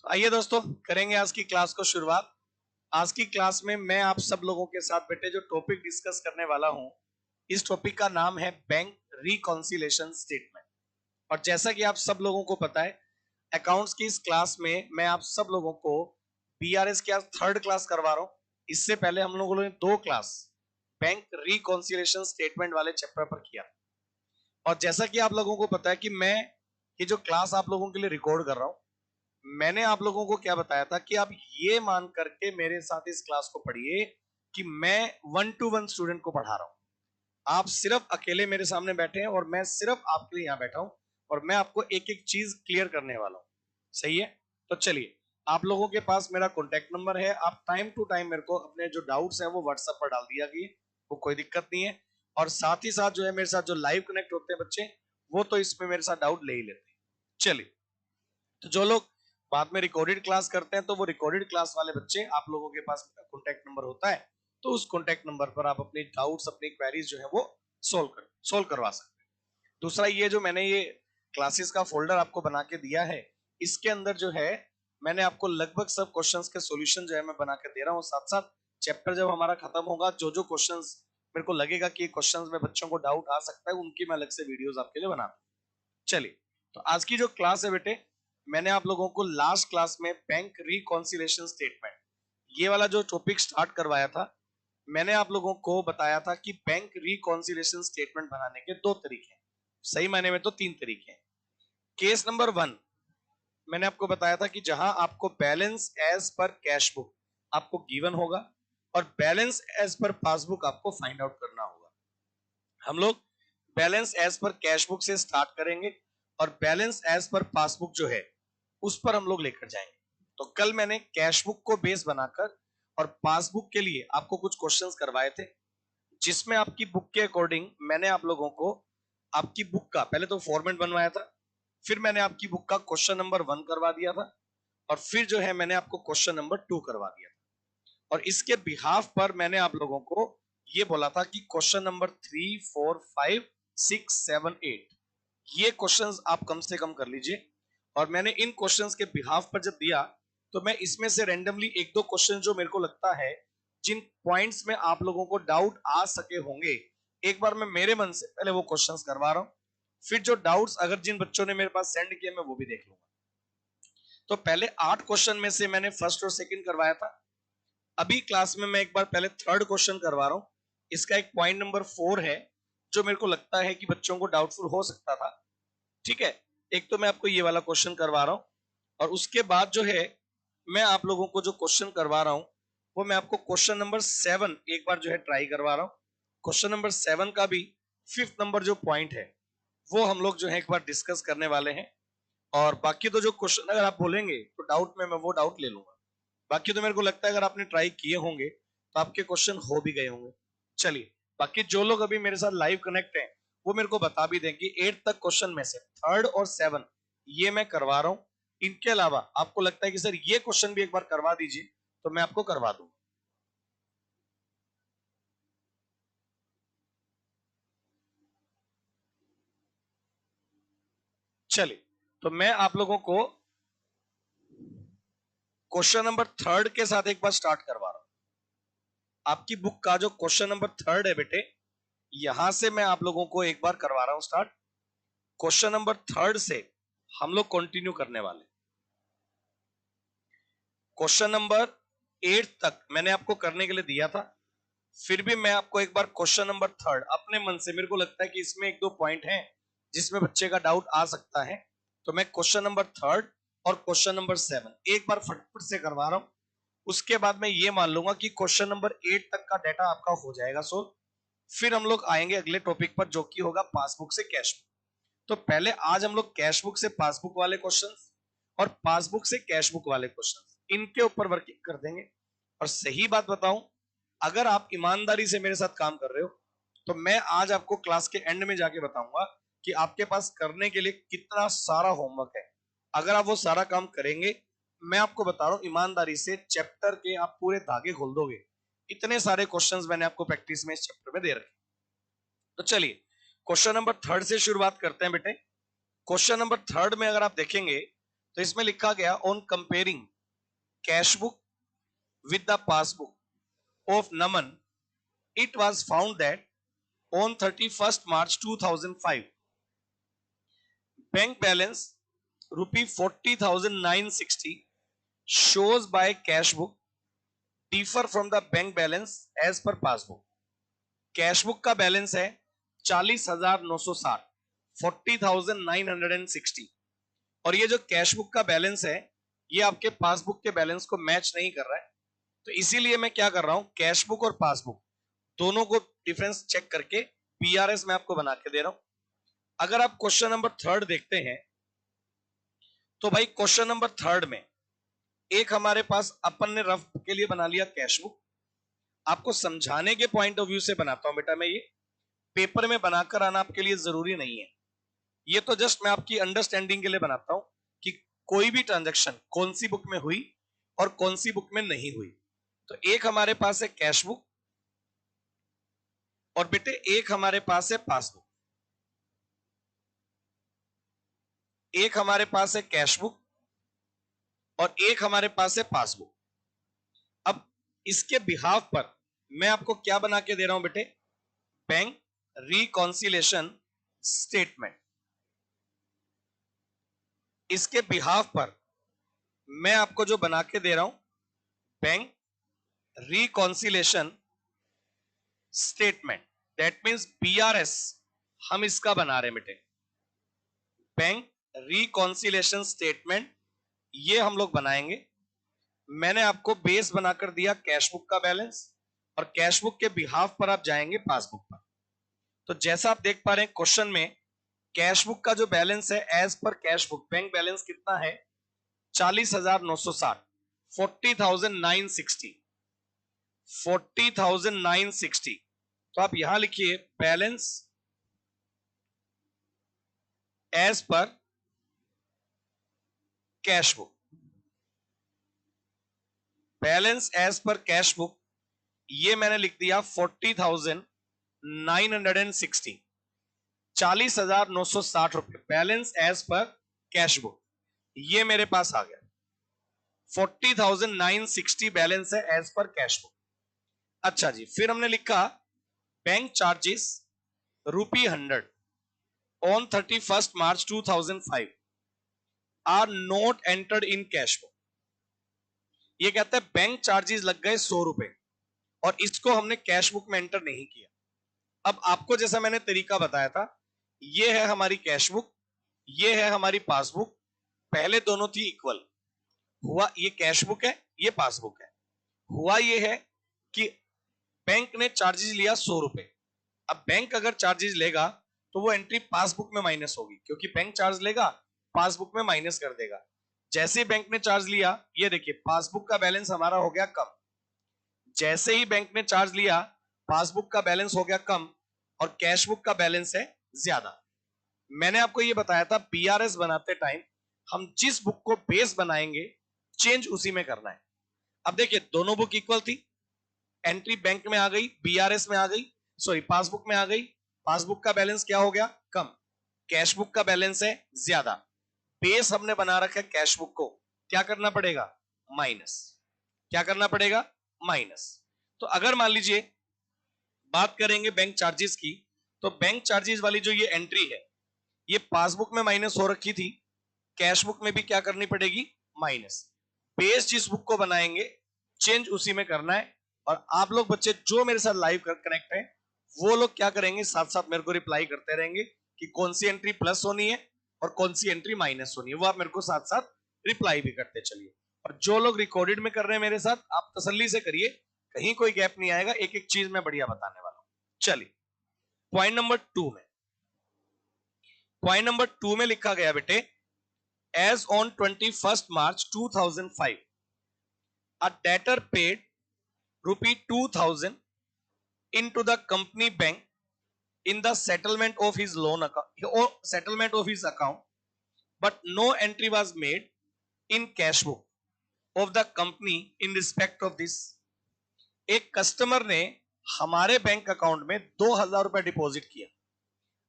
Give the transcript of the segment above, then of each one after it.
आइए दोस्तों, करेंगे आज की क्लास को शुरुआत। आज की क्लास में मैं आप सब लोगों के साथ बेटे जो टॉपिक डिस्कस करने वाला हूं, इस टॉपिक का नाम है बैंक रिकॉन्सिलेशन स्टेटमेंट। और जैसा कि आप सब लोगों को पता है, अकाउंट्स की इस क्लास में मैं आप सब लोगों को बीआरएस की आज थर्ड क्लास करवा रहा हूं। इससे पहले हम लोगों ने दो क्लास बैंक रिकॉन्सिलेशन स्टेटमेंट वाले चैप्टर पर किया। और जैसा कि आप लोगों को पता है कि मैं ये जो क्लास आप लोगों के लिए रिकॉर्ड कर रहा हूं, मैंने आप लोगों को क्या बताया था कि आप ये मान करके मेरे साथ इस क्लास को पढ़िए कि मैं 1-to-1 स्टूडेंट को पढ़ा रहा हूं। आप सिर्फ अकेले मेरे सामने बैठे हैं और मैं सिर्फ आपके लिए यहां बैठा हूं और मैं आपको एक एक चीज क्लियर करने वाला हूं। सही है? तो चलिए, आप लोगों के पास मेरा कॉन्टेक्ट नंबर है। आप टाइम टू टाइम मेरे को अपने जो डाउट्स हैं वो व्हाट्सएप पर डाल दिया कीजिए, वो कोई दिक्कत नहीं है। और साथ ही साथ जो है मेरे साथ जो लाइव कनेक्ट होते हैं बच्चे, वो तो इसमें मेरे साथ डाउट ले ही लेते हैं। चलिए, तो जो लोग बाद में रिकॉर्डेड क्लास करते हैं, तो वो रिकॉर्डेड क्लास वाले बच्चे, आप लोगों के पास कॉन्टेक्ट नंबर होता है, तो उस कॉन्टेक्ट नंबर पर आप अपने डाउट्स, अपनी क्वेरीज जो है वो सोल्व करवा सकते हैं। दूसरा, ये जो मैंने ये क्लासेस का फोल्डर आपको बना के दिया है, इसके अंदर जो है मैंने आपको लगभग सब क्वेश्चंस के सॉल्यूशन जो है मैं बना के दे रहा हूँ। साथ साथ चैप्टर जब हमारा खत्म होगा, जो जो क्वेश्चंस मेरे को लगेगा कि क्वेश्चंस में बच्चों को डाउट आ सकता है, उनकी मैं अलग से वीडियोस आपके लिए बनाता हूँ। चलिए, तो आज की जो क्लास है बेटे, मैंने आप लोगों को लास्ट क्लास में बैंक रिकॉन्सिलेशन स्टेटमेंट, ये वाला जो टॉपिक स्टार्ट करवाया था, मैंने आप लोगों को बताया था कि बैंक रिकॉन्सिलेशन स्टेटमेंट बनाने के दो तरीके हैं। सही मायने में तो तीन तरीके हैं। केस नंबर 1, मैंने आपको बताया था कि जहां आपको balance as per cash book आपको गिवन होगा और बैलेंस एज पर पासबुक आपको फाइंड आउट करना होगा। हम लोग balance as per cash book से स्टार्ट करेंगे और बैलेंस एज पर पासबुक जो है उस पर हम लोग लेकर जाएंगे। तो कल मैंने कैश बुक को बेस बनाकर और पासबुक के लिए आपको कुछ क्वेश्चंस करवाए थे, जिसमें आपकी बुक के अकॉर्डिंग मैंने आप लोगों को आपकी बुक का पहले तो फॉर्मेट बनवाया था, फिर मैंने आपकी बुक का क्वेश्चन नंबर 1 करवा दिया था और फिर जो है मैंने आपको क्वेश्चन नंबर 2 करवा दिया था। और इसके बिहाफ पर मैंने आप लोगों को ये बोला था कि क्वेश्चन नंबर 3, 4, 5, 6, 7, 8 ये क्वेश्चंस आप कम से कम कर लीजिए। और मैंने इन क्वेश्चंस के बिहाफ पर जब दिया, तो मैं इसमें से रैंडमली एक दो क्वेश्चन जो मेरे को लगता है जिन पॉइंट्स में आप लोगों को डाउट आ सके होंगे, एक बार मैं मेरे मन से पहले वो क्वेश्चंस करवा रहा हूं। फिर जो डाउट्स अगर जिन बच्चों ने मेरे पास सेंड किए, मैं वो भी देख लूंगा। तो पहले 8 क्वेश्चन में से मैंने फर्स्ट और सेकंड करवाया था। अभी क्लास में मैं एक बार पहले थर्ड क्वेश्चन करवा रहा हूं। इसका एक पॉइंट नंबर 4 है जो मेरे को लगता है कि बच्चों को डाउटफुल हो सकता था। ठीक है, एक तो मैं आपको ये वाला क्वेश्चन करवा रहा हूं और उसके बाद जो है मैं आप लोगों को जो क्वेश्चन करवा रहा हूं, वो मैं आपको क्वेश्चन नंबर 7 एक बार जो है ट्राई करवा रहा हूं। क्वेश्चन नंबर 7 का भी 5th नंबर जो पॉइंट है, वो हम लोग जो है एक बार डिस्कस करने वाले हैं। और बाकी तो जो क्वेश्चन अगर आप बोलेंगे तो डाउट में मैं वो डाउट ले लूंगा। बाकी तो मेरे को लगता है अगर आपने ट्राई किए होंगे तो आपके क्वेश्चन हो भी गए होंगे। चलिए, बाकी जो लोग अभी मेरे साथ लाइव कनेक्ट हैं, वो मेरे को बता भी दें कि 8 तक क्वेश्चन में से थर्ड और 7 ये मैं करवा रहा हूं। इनके अलावा आपको लगता है कि सर ये क्वेश्चन भी एक बार करवा दीजिए, तो मैं आपको करवा दूंगा। चलिए, तो मैं आप लोगों को क्वेश्चन नंबर थर्ड के साथ एक बार स्टार्ट करवा रहा हूं। आपकी बुक का जो क्वेश्चन नंबर थर्ड है बेटे, यहां से मैं आप लोगों को एक बार करवा रहा हूं स्टार्ट। क्वेश्चन नंबर थर्ड से हम लोग कंटिन्यू करने वाले। क्वेश्चन नंबर 8 तक मैंने आपको करने के लिए दिया था, फिर भी मैं आपको एक बार क्वेश्चन नंबर थर्ड अपने मन से, मेरे को लगता है कि इसमें एक दो पॉइंट हैं जिसमें बच्चे का डाउट आ सकता है, तो मैं क्वेश्चन नंबर थर्ड और क्वेश्चन नंबर 7 एक बार फटफट से करवा रहा हूं। उसके बाद मैं ये मान लूंगा कि क्वेश्चन नंबर 8 तक का डाटा आपका हो जाएगा सोल्व। फिर हम लोग आएंगे अगले टॉपिक पर, जो कि होगा पासबुक से कैश बुक। तो पहले आज हम लोग कैश बुक से पासबुक वाले क्वेश्चंस और पासबुक से कैश बुक वाले क्वेश्चंस, इनके ऊपर वर्किंग कर देंगे। और सही बात बताऊं, अगर आप ईमानदारी से मेरे साथ काम कर रहे हो, तो मैं आज आपको क्लास के एंड में जाके बताऊंगा कि आपके पास करने के लिए कितना सारा होमवर्क है। अगर आप वो सारा काम करेंगे, मैं आपको बता रहा हूं ईमानदारी से, चैप्टर के आप पूरे धागे खोल दोगे। इतने सारे क्वेश्चंस मैंने आपको प्रैक्टिस में इस चैप्टर में दे रखे। तो चलिए, क्वेश्चन नंबर थर्ड से शुरुआत करते हैं बेटे। क्वेश्चन नंबर थर्ड में अगर आप देखेंगे तो इसमें लिखा गया on comparing cash book with the passbook of Naman it was found that on 31st March 2005 bank balance ₹40,960 shows by cash book differ from the bank balance as per passbook. Cash book का balance है 40,960 40,960 और ये जो cash book का balance है ये आपके passbook के बैलेंस को मैच नहीं कर रहा है। तो इसीलिए मैं क्या कर रहा हूं, कैश बुक और पासबुक दोनों को डिफरेंस चेक करके पीआरएस में आपको बना के दे रहा हूं। अगर आप क्वेश्चन नंबर 3 देखते हैं तो भाई क्वेश्चन नंबर 3 में एक हमारे पास अपन ने रफ के लिए बना लिया कैश बुक। आपको समझाने के पॉइंट ऑफ व्यू से बनाता हूं बेटा, मैं ये पेपर में बनाकर आना आपके लिए जरूरी नहीं है, ये तो जस्ट मैं आपकी अंडरस्टैंडिंग के लिए बनाता हूं कि कोई भी ट्रांजैक्शन कौन सी बुक में हुई और कौन सी बुक में नहीं हुई। तो एक हमारे पास है कैश बुक और बेटे एक हमारे पास है पासबुक। एक हमारे पास है कैश बुक और एक हमारे पास है पासबुक। अब इसके बिहाफ पर मैं आपको क्या बना के दे रहा हूं बेटे, बैंक रिकॉन्सिलेशन स्टेटमेंट। इसके बिहाफ पर मैं आपको जो बना के दे रहा हूं bank reconciliation statement, that means BRS हम इसका बना रहे हैं बेटे। बैंक रिकॉन्सिलेशन स्टेटमेंट ये हम लोग बनाएंगे। मैंने आपको बेस बनाकर दिया कैश बुक का बैलेंस और कैश बुक के बिहाफ पर आप जाएंगे पासबुक पर। तो जैसा आप देख पा रहे हैं क्वेश्चन में कैश बुक का जो बैलेंस है as per cash book bank balance कितना है 40,960 40,960 40,960। तो आप यहां लिखिए balance as per cash book. Balance as per cash book ये मैंने लिख दिया 40,960 40,960 रुपए balance as per cash book ये मेरे पास आ गया। 40,960 बैलेंस है एज पर कैश बुक। अच्छा जी, फिर हमने लिखा bank charges ₹100 on 31st March 2005 are not entered in cash book. ये कहता है बैंक चार्जेस लग गए ₹100 और इसको हमने कैश बुक में एंटर नहीं किया। अब आपको जैसा मैंने तरीका बताया था, ये है हमारी कैश बुक, ये है हमारी पासबुक, पहले दोनों थी इक्वल। हुआ ये कैश बुक है, ये पासबुक है। हुआ ये है कि बैंक ने चार्जेस लिया ₹100। अब बैंक अगर चार्जेस लेगा तो वो एंट्री पासबुक में माइनस होगी, क्योंकि बैंक चार्ज लेगा पासबुक में माइनस कर देगा। जैसे ही बैंक ने चार्ज लिया, ये देखिए पासबुक का बैलेंस हमारा हो गया कम। जैसे ही बैंक ने चार्ज लिया पासबुक का बैलेंस हो गया कम और कैश बुक का बैलेंस है ज्यादा। मैंने आपको ये बताया था पीआरएस बनाते टाइम हम जिस बुक को बेस बनाएंगे चेंज उसी में करना है। अब देखिए दोनों बुक इक्वल थी, एंट्री बैंक में आ गई, बीआरएस में आ गई, सॉरी पासबुक में आ गई। पासबुक का बैलेंस क्या हो गया कम, कैश बुक का बैलेंस है ज्यादा। बेस हमने बना रखा है कैश बुक को, क्या करना पड़ेगा माइनस। क्या करना पड़ेगा माइनस। तो अगर मान लीजिए बात करेंगे बैंक चार्जेस की, तो बैंक चार्जेस वाली जो ये एंट्री है ये पासबुक में माइनस हो रखी थी, कैश बुक में भी क्या करनी पड़ेगी माइनस। बेस जिस बुक को बनाएंगे चेंज उसी में करना है। और आप लोग बच्चे जो मेरे साथ लाइव कनेक्ट है वो लोग क्या करेंगे साथ साथ मेरे को रिप्लाई करते रहेंगे कि कौन सी एंट्री प्लस होनी है और कौन सी एंट्री माइनस होनी है, वो आप मेरे को साथ साथ रिप्लाई भी करते चलिए। और जो लोग रिकॉर्डेड में कर रहे हैं मेरे साथ, आप तसल्ली से करिए, कहीं कोई गैप नहीं आएगा, एक एक चीज मैं बढ़िया बताने वाला हूं। चलिए पॉइंट नंबर 2 में, पॉइंट नंबर 2 में लिखा गया बेटे as on 21st March 2005 a debtor paid ₹2,000 into the company bank in the settlement of his loan account or settlement of his account, but no entry was made in cash book of the company in respect of this. एक customer ने हमारे bank account में ₹2,000 deposit किया।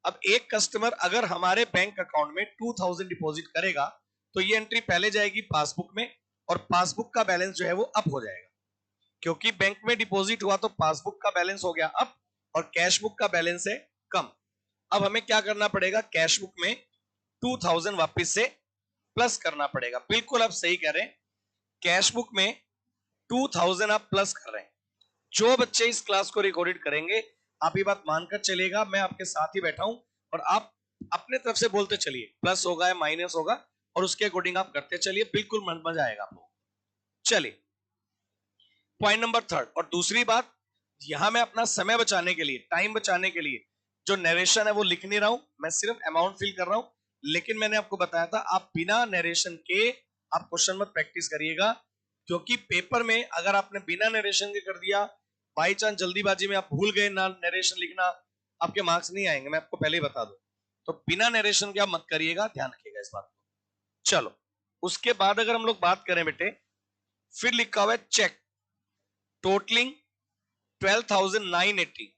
अब एक customer अगर हमारे bank account में 2,000 डिपॉजिट करेगा तो ये एंट्री पहले जाएगी पासबुक में और पासबुक का बैलेंस जो है वो अप हो जाएगा, क्योंकि बैंक में डिपॉजिट हुआ तो पासबुक का बैलेंस हो गया अप और कैश बुक का बैलेंस है कम। अब हमें क्या करना पड़ेगा, कैश बुक में 2000 वापस से प्लस करना पड़ेगा। बिल्कुल आप सही कह रहे हैं, कैश बुक में 2000 आप प्लस कर रहे हैं। जो बच्चे इस क्लास को रिकॉर्डेड करेंगे आप ये बात मानकर चलेगा, मैं आपके साथ ही बैठा हूं और आप अपने तरफ से बोलते चलिए प्लस होगा या माइनस होगा और उसके अकॉर्डिंग आप करते चलिए, बिल्कुल मजा आएगा आपको। चलिए पॉइंट नंबर थर्ड। और दूसरी बात, यहां मैं अपना समय बचाने के लिए, टाइम बचाने के लिए जो नरेशन है वो लिख नहीं रहा हूं, मैं सिर्फ अमाउंट फिल कर रहा हूं। लेकिन मैंने आपको बताया था आप बिना नरेशन के आप क्वेश्चन मत प्रैक्टिस करिएगा, क्योंकि पेपर में अगर आपने बिना नरेशन के कर दिया, बाई चांस जल्दीबाजी में आप भूल गए ना नरेशन लिखना, आपके मार्क्स नहीं आएंगे, मैं आपको पहले ही बता दूं। तो बिना नरेशन के आप मत करिएगा, ध्यान रखिएगा इस बात को। चलो उसके बाद अगर हम लोग बात करें बेटे, फिर लिखा हुआ है check totalling 12,980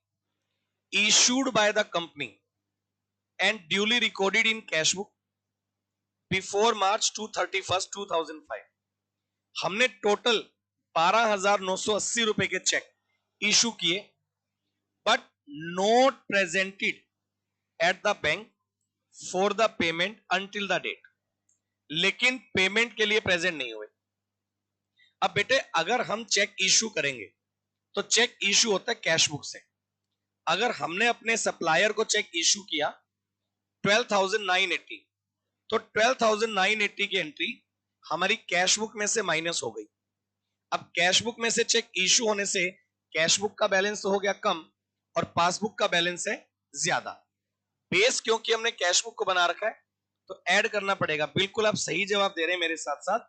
issued by the company and duly recorded in cash book before March 31st 2005। हमने टोटल 12,980 रुपए के चेक इशू किए, but not presented at the bank for the payment until the date. लेकिन पेमेंट के लिए present नहीं हुए। अब बेटे अगर हम चेक इशू करेंगे तो चेक इशू होता है कैश बुक से। अगर हमने अपने सप्लायर को चेक इशू किया 12,980, तो 12,980 की एंट्री हमारी कैश बुक में से माइनस हो गई। अब कैश बुक में से चेक इशू होने से कैश बुक का बैलेंस तो हो गया कम और पासबुक का बैलेंस है ज्यादा। बेस क्योंकि हमने कैश बुक को बना रखा है तो ऐड करना पड़ेगा। बिल्कुल आप सही जवाब दे रहे हैं मेरे साथ साथ,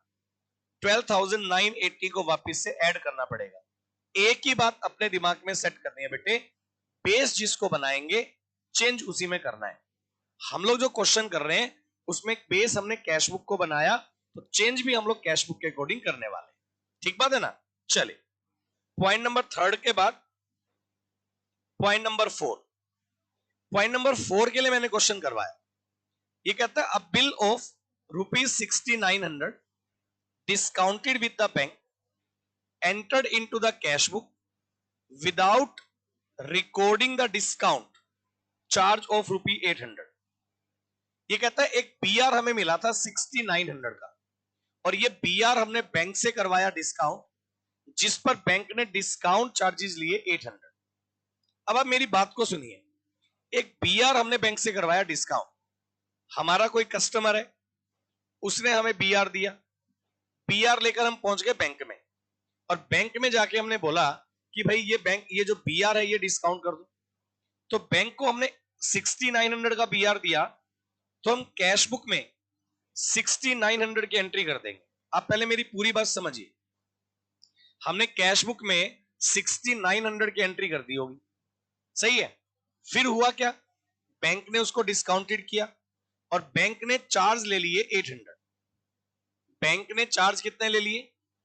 12,980 को वापस से ऐड करना पड़ेगा। एक ही बात अपने दिमाग में सेट करनी है बेटे, बेस जिसको बनाएंगे चेंज उसी में करना है। हम लोग जो क्वेश्चन कर रहे हैं उसमें बेस हमने कैश बुक को बनाया तो चेंज भी हम लोग कैश बुक के अकॉर्डिंग करने वाले हैं। ठीक बात है ना। चलिए पॉइंट नंबर थर्ड के बाद point number four. Point number four के लिए मैंने क्वेश्चन करवाया, ये कहता है अ bill of ₹6900 discounted with the bank entered into the cash book without recording the discount charge of ₹800। ये कहता है एक बीआर हमें मिला था 6900 का और ये बीआर हमने बैंक से करवाया डिस्काउंट, जिस पर बैंक ने डिस्काउंट चार्जेस लिए 800। अब आप मेरी बात को सुनिए, एक बीआर हमने बैंक से करवाया डिस्काउंट, हमारा कोई कस्टमर है उसने हमें बीआर दिया, बीआर लेकर हम पहुंच गए बैंक में और बैंक में जाके हमने बोला कि भाई ये बैंक ये जो बीआर है ये डिस्काउंट कर दो। तो बैंक को हमने 6900 का बीआर दिया तो हम कैश बुक में 6900 की एंट्री कर देंगे। आप पहले मेरी पूरी बात समझिए, हमने कैश बुक में 6900 की एंट्री कर दी होगी, सही है। फिर हुआ क्या, बैंक ने उसको डिस्काउंटेड किया और बैंक ने चार्ज ले लिए 800। बैंक ने चार्ज कितने ले लिए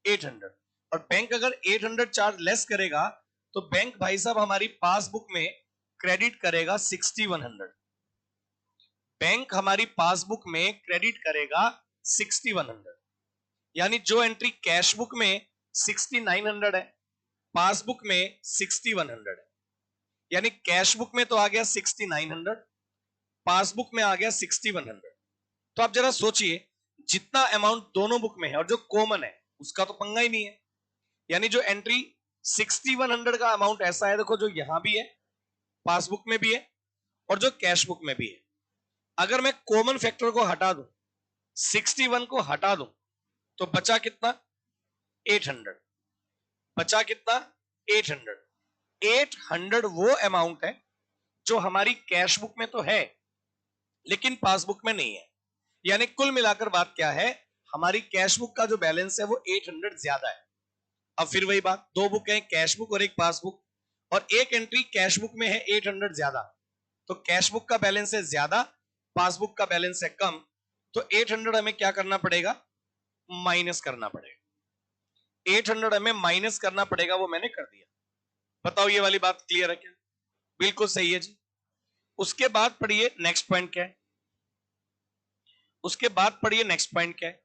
800, और बैंक अगर 800 चार्ज लेस करेगा तो बैंक भाई साहब हमारी पासबुक में क्रेडिट करेगा 6100। बैंक हमारी पासबुक में क्रेडिट करेगा 6100, यानी जो एंट्री कैश बुक में 6900 है पासबुक में 6100 है, यानी कैश बुक में तो आ गया 6900, पासबुक में आ गया 6100। तो आप जरा सोचिए, जितना अमाउंट दोनों बुक में है और जो कॉमन है उसका तो पंगा ही नहीं है, यानी जो एंट्री 6100 का अमाउंट ऐसा है, देखो जो यहां भी है पासबुक में भी है और जो कैश बुक में भी है। अगर मैं कॉमन फैक्टर को हटा दूं, 61 को हटा दूं तो बचा कितना 800, बचा कितना 800। 800 वो अमाउंट है जो हमारी कैश बुक में तो है लेकिन पासबुक में नहीं है, यानी कुल मिलाकर बात क्या है, हमारी कैश बुक का जो बैलेंस है वो 800 ज्यादा है। अब फिर वही बात, दो बुक है कैश बुक और एक पासबुक, और एक एंट्री कैश बुक में है 800 ज्यादा, तो कैश बुक का बैलेंस है ज्यादा पासबुक का बैलेंस है कम, तो 800 हमें क्या करना पड़ेगा, माइनस करना पड़ेगा। 800 हमें माइनस करना पड़ेगा, वो मैंने कर दिया। बताओ ये वाली बात क्लियर है क्या, बिल्कुल सही है जी। उसके बाद पढ़िए नेक्स्ट पॉइंट क्या है, उसके बाद पढ़िए नेक्स्ट पॉइंट क्या है।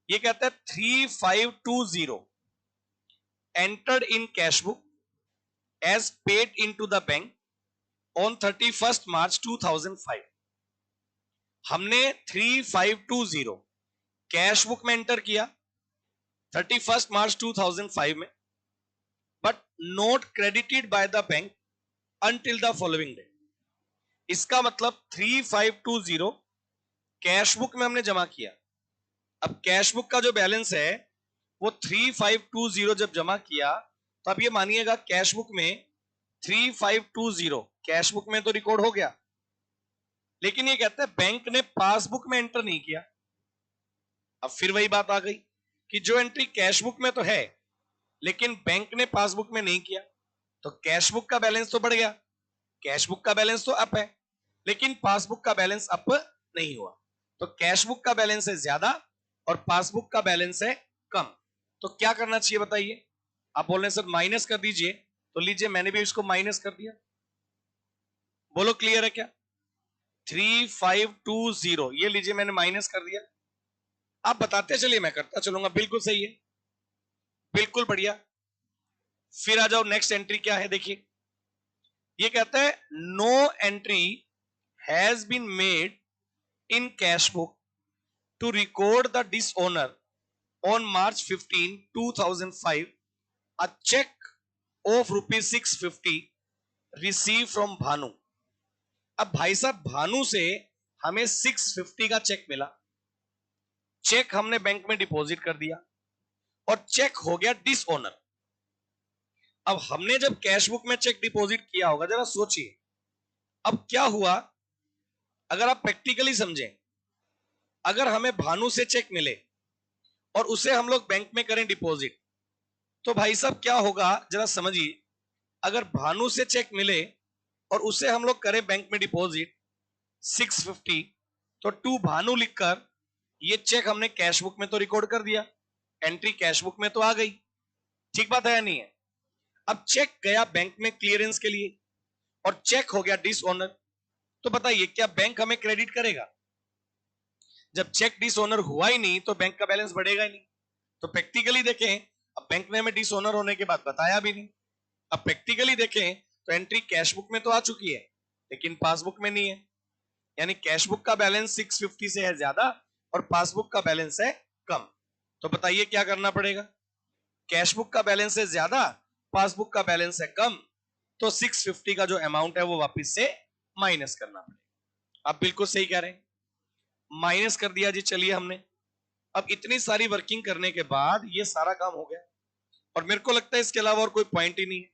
ये कहता है 3520 entered in cash book as paid into the bank on 31 March 2005। हमने 3520 कैश बुक में एंटर किया 31 मार्च 2005 में, but note credited by the bank until the following day. इसका मतलब 3520 कैश बुक में हमने जमा किया। अब कैश बुक का जो बैलेंस है वो 3520 जब जमा किया तो अब ये मानिएगा कैश बुक में 3520 कैश बुक में तो रिकॉर्ड हो गया, लेकिन ये कहता है बैंक ने पासबुक में एंटर नहीं किया। अब फिर वही बात आ गई कि जो एंट्री कैश बुक में तो है लेकिन बैंक ने पासबुक में नहीं किया, तो कैश बुक का बैलेंस तो बढ़ गया, कैश बुक का बैलेंस तो अप है, लेकिन पासबुक का बैलेंस अप नहीं हुआ। तो कैश बुक का बैलेंस है ज्यादा और पासबुक का बैलेंस है कम। तो क्या करना चाहिए बताइए। आप बोल रहे हैं सर माइनस कर दीजिए, तो लीजिए मैंने भी इसको माइनस कर दिया। बोलो क्लियर है क्या। 3520 ये लीजिए मैंने माइनस कर दिया। आप बताते चलिए मैं करता चलूंगा। बिल्कुल सही है, बिल्कुल बढ़िया। फिर आ जाओ नेक्स्ट एंट्री क्या है देखिए। ये कहता है no entry has been made in cash book to record the dishonour on March 15, 2005 a check of ₹650 received from Bhanu. अब भाई साहब भानु से हमें 650 का चेक मिला, चेक हमने बैंक में डिपॉजिट कर दिया और चेक हो गया डिसओनर। अब हमने जब कैश बुक में चेक डिपॉजिट किया होगा, जरा सोचिए अब क्या हुआ। अगर आप प्रैक्टिकली समझें, अगर हमें भानु से चेक मिले और उसे हम लोग बैंक में करें डिपॉजिट, तो भाई साहब क्या होगा जरा समझिए। अगर भानु से चेक मिले और उसे हम लोग करें बैंक में डिपॉजिट 650, तो टू भानु लिखकर ये चेक हमने कैश बुक में तो रिकॉर्ड कर दिया, एंट्री कैश बुक में तो आ गई। ठीक बात है या नहीं है। अब चेक गया बैंक में क्लियरेंस के लिए और चेक हो गया डिसओनर, तो बताइए क्या बैंक हमें क्रेडिट करेगा। जब चेक डिसओनर हुआ ही नहीं तो बैंक का बैलेंस बढ़ेगा ही नहीं। तो प्रैक्टिकली देखें, अब बैंक ने हमें डिसओनर होने के बाद बताया भी नहीं। अब प्रैक्टिकली देखें तो एंट्री कैश बुक में तो आ चुकी है लेकिन पासबुक में नहीं है, यानी कैश बुक का बैलेंस 650 से है ज्यादा और पासबुक का बैलेंस है कम। तो बताइए क्या करना पड़ेगा। कैश बुक का बैलेंस है ज्यादा, पासबुक का बैलेंस है कम, तो 650 का जो अमाउंट है वो वापस से माइनस करना पड़ेगा। आप बिल्कुल सही कह रहे हैं, माइनस कर दिया जी। चलिए हमने अब इतनी सारी वर्किंग करने के बाद ये सारा काम हो गया और मेरे को लगता है इसके अलावा और कोई पॉइंट ही नहीं है।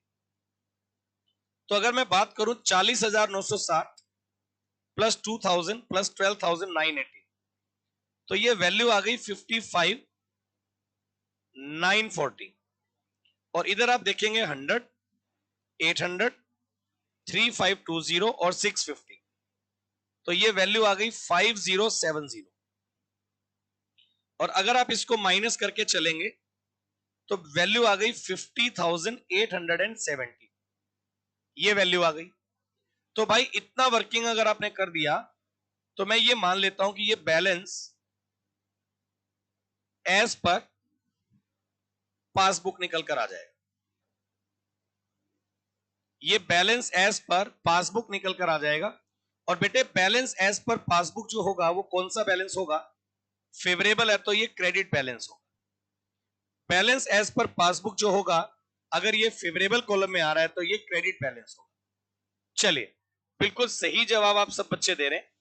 तो अगर मैं बात करूं 40,960 प्लस 2000 प्लस 12,980, तो ये वैल्यू आ गई 55,940। और इधर आप देखेंगे 100, 800, 3520 और 650, तो ये वैल्यू आ गई 5070। और अगर आप इसको माइनस करके चलेंगे तो वैल्यू आ गई 50,870, ये वैल्यू आ गई। तो भाई इतना वर्किंग अगर आपने कर दिया तो मैं ये मान लेता हूं कि ये बैलेंस एज पर पासबुक निकल कर आ जाएगा। ये बैलेंस एज पर पासबुक निकल कर आ जाएगा। और बेटे बैलेंस एज पर पासबुक जो होगा वो कौन सा बैलेंस होगा, फेवरेबल है तो ये क्रेडिट बैलेंस होगा। बैलेंस एज पर पासबुक जो होगा अगर ये फेवरेबल कॉलम में आ रहा है तो ये क्रेडिट बैलेंस होगा। चलिए बिल्कुल सही जवाब आप सब बच्चे दे रहे हैं।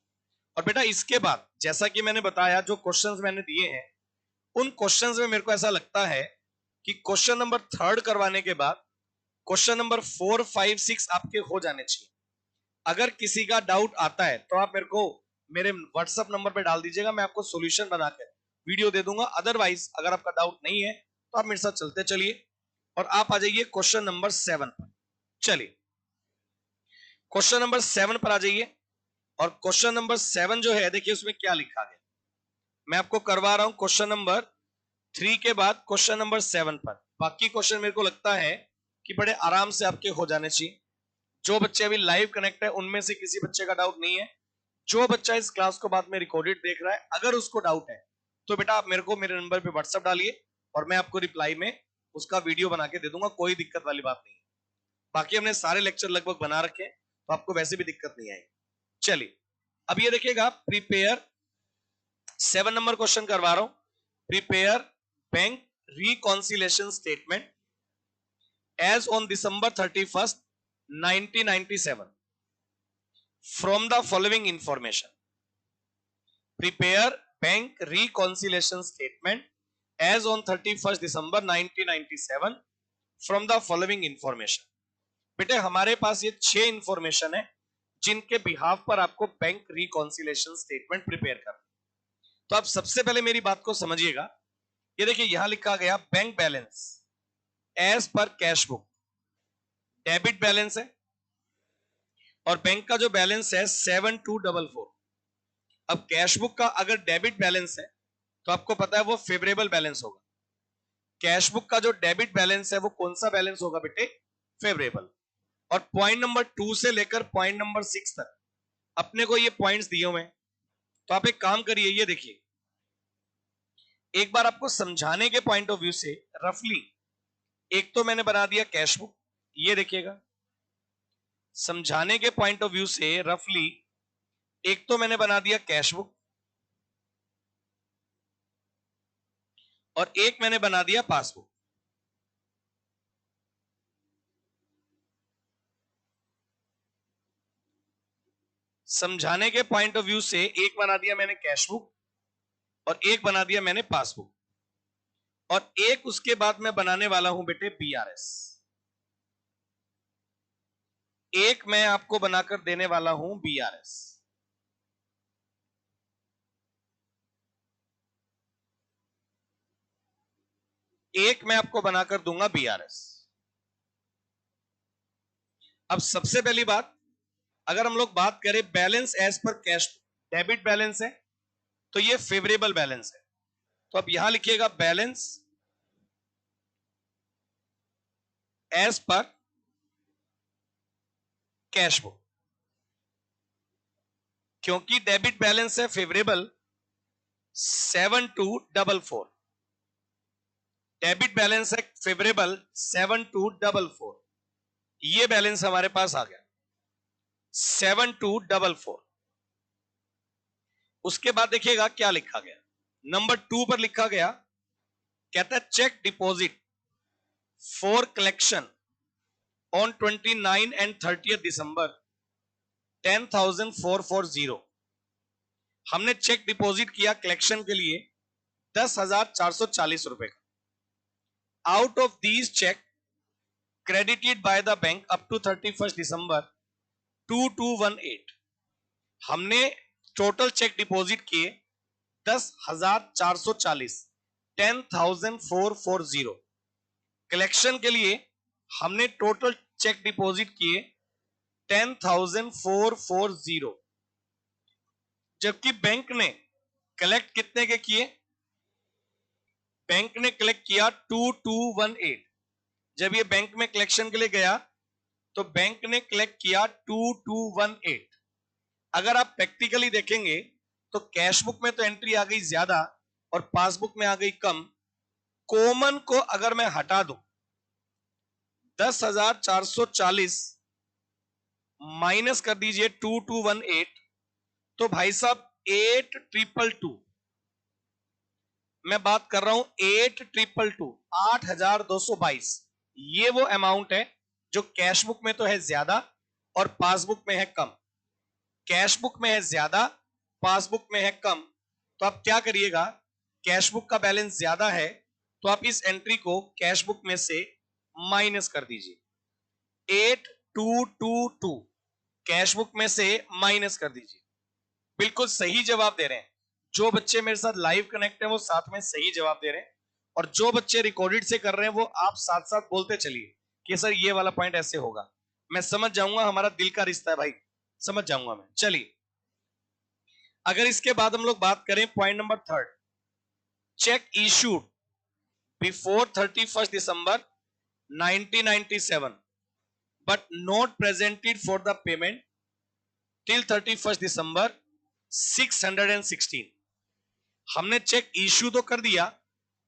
और बेटा इसके बाद जैसा कि मैंने बताया जो क्वेश्चंस मैंने दिए हैं उन क्वेश्चंस में मेरे को ऐसा लगता है कि क्वेश्चन नंबर 3 करवाने के बाद क्वेश्चन नंबर 4, 5, 6 आपके हो जाने चाहिए। अगर किसी का डाउट आता है तो आप मेरे को मेरे व्हाट्सएप नंबर पे डाल दीजिएगा, मैं आपको सॉल्यूशन बनाकर वीडियो दे दूंगा। अदरवाइज अगर आपका डाउट नहीं है तो आप मेरे साथ चलते चलिए और आप आ जाइए क्वेश्चन नंबर 7 पर। चलिए क्वेश्चन नंबर 7 पर आ जाइए। और क्वेश्चन नंबर 7 जो है देखिए उसमें क्या लिखा गया, मैं आपको करवा रहा हूं क्वेश्चन नंबर 3 के बाद क्वेश्चन नंबर 7 पर। बाकी क्वेश्चन मेरे को लगता है कि बड़े आराम से आपके हो जाने चाहिए। जो बच्चे अभी लाइव कनेक्ट है उनमें से किसी बच्चे का डाउट नहीं है, जो बच्चा इस क्लास को बाद में रिकॉर्डेड देख रहा है, अगर उसको डाउट है तो बेटा आप मेरे को मेरे नंबर पे व्हाट्सएप डालिए और मैं आपको रिप्लाई में उसका वीडियो बना के दे दूंगा, कोई दिक्कत वाली बात नहीं है। बाकी हमने सारे लेक्चर लगभग बना रखे हैं, तो आपको वैसे भी दिक्कत नहीं आएगी। चलिए अब ये देखिएगा, प्रिपेयर 7 नंबर क्वेश्चन करवा रहा हूं। Prepare bank reconciliation statement as on December 31st 1997 from the following information. Prepare bank reconciliation statement as on 31st December 1997 from the following information. बेटे हमारे पास ये 6 इंफॉर्मेशन है जिनके बिहाफ पर आपको बैंक रिकॉन्सिलेशन स्टेटमेंट प्रिपेयर करना। तो आप सबसे पहले मेरी बात को समझिएगा। ये देखिए यहां लिखा गया bank balance as per cash book, debit balance है और बैंक का जो बैलेंस है 7244। अब कैश बुक का अगर डेबिट बैलेंस है तो आपको पता है वो फेवरेबल बैलेंस होगा। कैश बुक का जो डेबिट बैलेंस है वो कौन सा बैलेंस होगा बेटे? फेवरेबल। और पॉइंट नंबर 2 से लेकर पॉइंट नंबर 6 तक अपने को ये पॉइंट्स दिए हुए हैं। तो आप एक काम करिए, ये देखिए एक बार आपको समझाने के पॉइंट ऑफ व्यू से रफली एक तो मैंने बना दिया कैश बुक, ये देखिएगा समझाने के पॉइंट ऑफ व्यू से रफली एक तो मैंने बना दिया कैश बुक और एक मैंने बना दिया पासबुक। समझाने के पॉइंट ऑफ व्यू से एक बना दिया मैंने कैश बुक और एक बना दिया मैंने पासबुक और एक उसके बाद मैं बनाने वाला हूं बेटे बीआरएस। एक मैं आपको बनाकर देने वाला हूं बीआरएस। एक मैं आपको बनाकर दूंगा बीआरएस। अब सबसे पहली बात, अगर हम लोग बात करें balance as per cash, debit balance है तो ये फेवरेबल बैलेंस है। तो अब यहां लिखिएगा balance as per cash book. क्योंकि डेबिट बैलेंस है फेवरेबल 7244, डेबिट बैलेंस है फेवरेबल 7244, ये बैलेंस हमारे पास आ गया 7244। उसके बाद देखिएगा क्या लिखा गया, नंबर 2 पर लिखा गया, कहता है cheque deposit for collection on 29 and 30 December 10,440। हमने चेक डिपॉजिट किया कलेक्शन के लिए 10,440 रुपए का। Out of these cheque credited by the bank up to 31 December 2218, हमने टोटल चेक डिपॉजिट किए 10,440, 10,440। कलेक्शन के लिए हमने टोटल चेक डिपॉजिट किए 10,440, जबकि बैंक ने कलेक्ट कितने के किए? बैंक ने कलेक्ट किया 2218। जब ये बैंक में कलेक्शन के लिए गया तो बैंक ने कलेक्ट किया 2218। अगर आप प्रैक्टिकली देखेंगे तो कैश बुक में तो एंट्री आ गई ज्यादा और पासबुक में आ गई कम। कॉमन को अगर मैं हटा दूं 10,440 माइनस कर दीजिए 2218, तो भाई साहब 8,222, मैं बात कर रहा हूं 8,222, 8,222, ये वो अमाउंट है जो कैश बुक में तो है ज्यादा और पासबुक में है कम। कैश बुक में है ज्यादा, पासबुक में है कम। तो आप क्या करिएगा, कैश बुक का बैलेंस ज्यादा है तो आप इस एंट्री को कैश बुक में से माइनस कर दीजिए, 8,222 कैश बुक में से माइनस कर दीजिए। बिल्कुल सही जवाब दे रहे हैं। जो बच्चे मेरे साथ लाइव कनेक्ट हैं वो साथ में सही जवाब दे रहे हैं और जो बच्चे रिकॉर्डेड से कर रहे हैं वो आप साथ साथ बोलते चलिए कि सर ये वाला पॉइंट ऐसे होगा। मैं समझ जाऊंगा, हमारा दिल का रिश्ता है भाई, समझ जाऊंगा मैं। चलिए अगर इसके बाद हम लोग बात करें point number 3, check issued before 31 December 1997 but not presented for the payment till 31st December 616। हमने चेक इश्यू तो कर दिया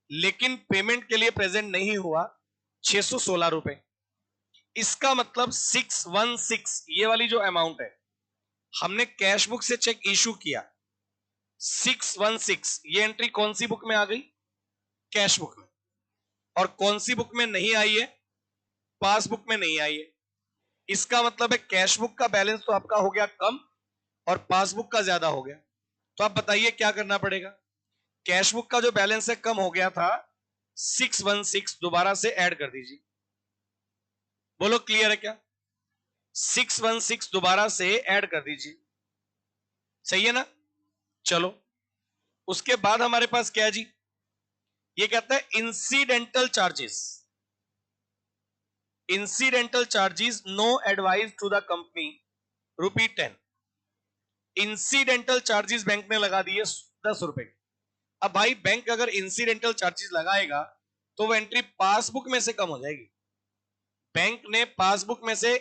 लेकिन पेमेंट के लिए प्रेजेंट नहीं हुआ 616 रुपए। इसका मतलब 616 ये वाली जो अमाउंट है, हमने कैश बुक से चेक इश्यू किया 616, ये एंट्री कौन सी बुक में आ गई? कैश बुक में। और कौन सी बुक में नहीं आई है? पासबुक में नहीं आई है। इसका मतलब है कैश बुक का बैलेंस तो आपका हो गया कम और पासबुक का ज्यादा हो गया। तो आप बताइए क्या करना पड़ेगा? कैश बुक का जो बैलेंस है कम हो गया था 616, दोबारा से ऐड कर दीजिए। बोलो क्लियर है क्या? 616 दोबारा से ऐड कर दीजिए, सही है ना? चलो, उसके बाद हमारे पास क्या है जी? ये कहता है incidental charges. Incidental charges no advice to the company ₹10। Incidental charges bank ने लगा दिए 10 रुपए। अब भाई बैंक अगर इंसिडेंटल चार्जेस लगाएगा तो वो एंट्री पासबुक में से कम हो जाएगी। बैंक ने पासबुक में से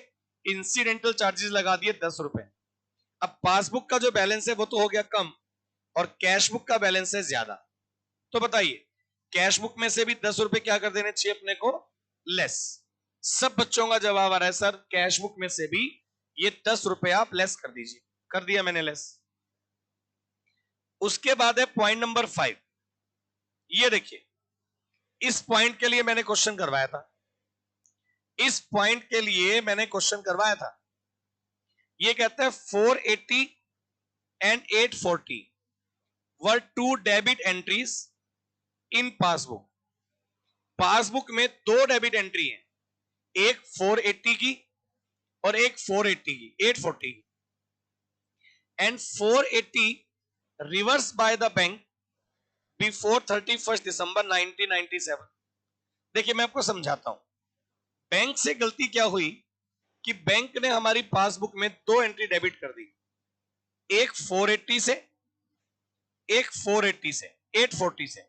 इंसिडेंटल चार्जेस लगा दिए 10 रुपए। अब पासबुक का जो बैलेंस है वो तो हो गया कम और कैश बुक का बैलेंस है ज्यादा। तो बताइए कैश बुक में से भी 10 रुपए क्या कर देने चाहिए अपने को? लेस। सब बच्चों का जवाब आ रहा है सर कैश बुक में से भी ये 10 रुपए आप लेस कर दीजिए। कर दिया मैंने लेस। उसके बाद है पॉइंट नंबर 5। ये देखिए, इस पॉइंट के लिए मैंने क्वेश्चन करवाया था। इस पॉइंट के लिए मैंने क्वेश्चन करवाया था। ये कहता है 480 and 840 were two debit entries in passbook. Passbook में दो डेबिट एंट्री है, एक 480 की और एक 480 की, 840 की। And 480 reverse bye the bank before 31 दिसंबर 1997। देखिए मैं आपको समझाता हूं। बैंक से गलती क्या हुई कि बैंक ने हमारी पासबुक में दो एंट्री डेबिट कर दी, एक 480 से, एक 480 से, 840 से।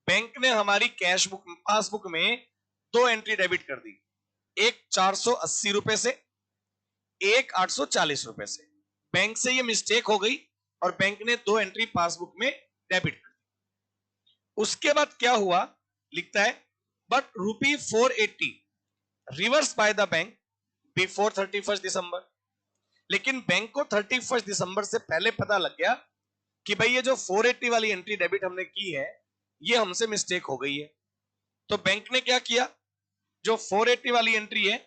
बैंक ने हमारी कैश बुक पासबुक में दो एंट्री डेबिट कर दी, एक 480 रुपए से, एक 840 रुपए से। बैंक से ये मिस्टेक हो गई और बैंक ने दो एंट्री पासबुक में डेबिट कर दी। उसके बाद क्या हुआ? लिखता है but ₹480 reverse bye the bank before 31 दिसंबर। लेकिन बैंक को 31 दिसंबर से पहले पता लग गया कि भाई ये जो 480 वाली एंट्री डेबिट हमने की है ये हमसे मिस्टेक हो गई है। तो बैंक ने क्या किया? जो 480 वाली एंट्री है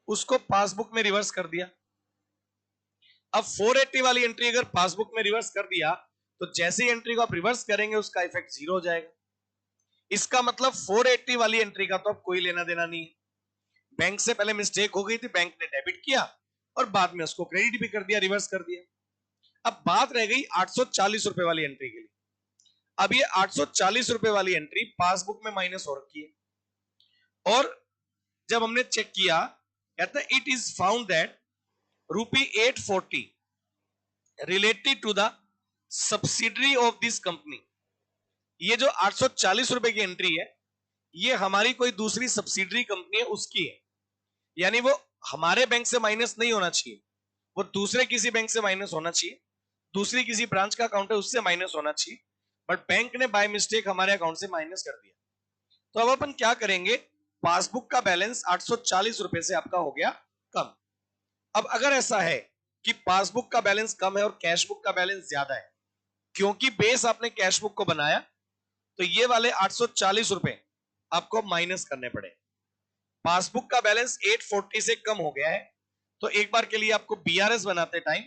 उसको पासबुक में रिवर्स कर दिया। अब 480 वाली एंट्री अगर पासबुक में रिवर्स कर दिया तो जैसे ही एंट्री को आप रिवर्स करेंगे उसका इफेक्ट 0 हो जाएगा। इसका मतलब 480 वाली एंट्री का तो अब कोई लेना देना नहीं है। बैंक से पहले मिस्टेक हो गई थी, बैंक ने डेबिट किया और बाद में उसको क्रेडिट भी कर दिया, रिवर्स कर दिया। अब बात रह गई 840 रुपए वाली एंट्री के लिए। अब ये 840 रुपए वाली एंट्री पासबुक में माइनस हो रखी है और जब हमने चेक किया कहता है it is found that ₹840 related to the subsidiary of this company. ये जो 840 रुपए की एंट्री है ये हमारी कोई दूसरी सब्सिडरी कंपनी है उसकी है, यानी वो हमारे बैंक से माइनस नहीं होना चाहिए, वो दूसरे किसी बैंक से माइनस होना चाहिए, दूसरी किसी ब्रांच का अकाउंट है उससे माइनस होना चाहिए, बट बैंक ने बाय मिस्टेक हमारे अकाउंट से माइनस कर दिया। तो अब अपन क्या करेंगे? पासबुक का बैलेंस 840 रुपए से आपका हो गया कम। अब अगर ऐसा है कि पासबुक का बैलेंस कम है और कैश बुक का बैलेंस ज्यादा है, क्योंकि बेस आपने कैश बुक को बनाया तो ये वाले 840 रुपए आपको माइनस करने पड़े। पासबुक का बैलेंस 840 से कम हो गया है तो एक बार के लिए आपको बीआरएस बनाते टाइम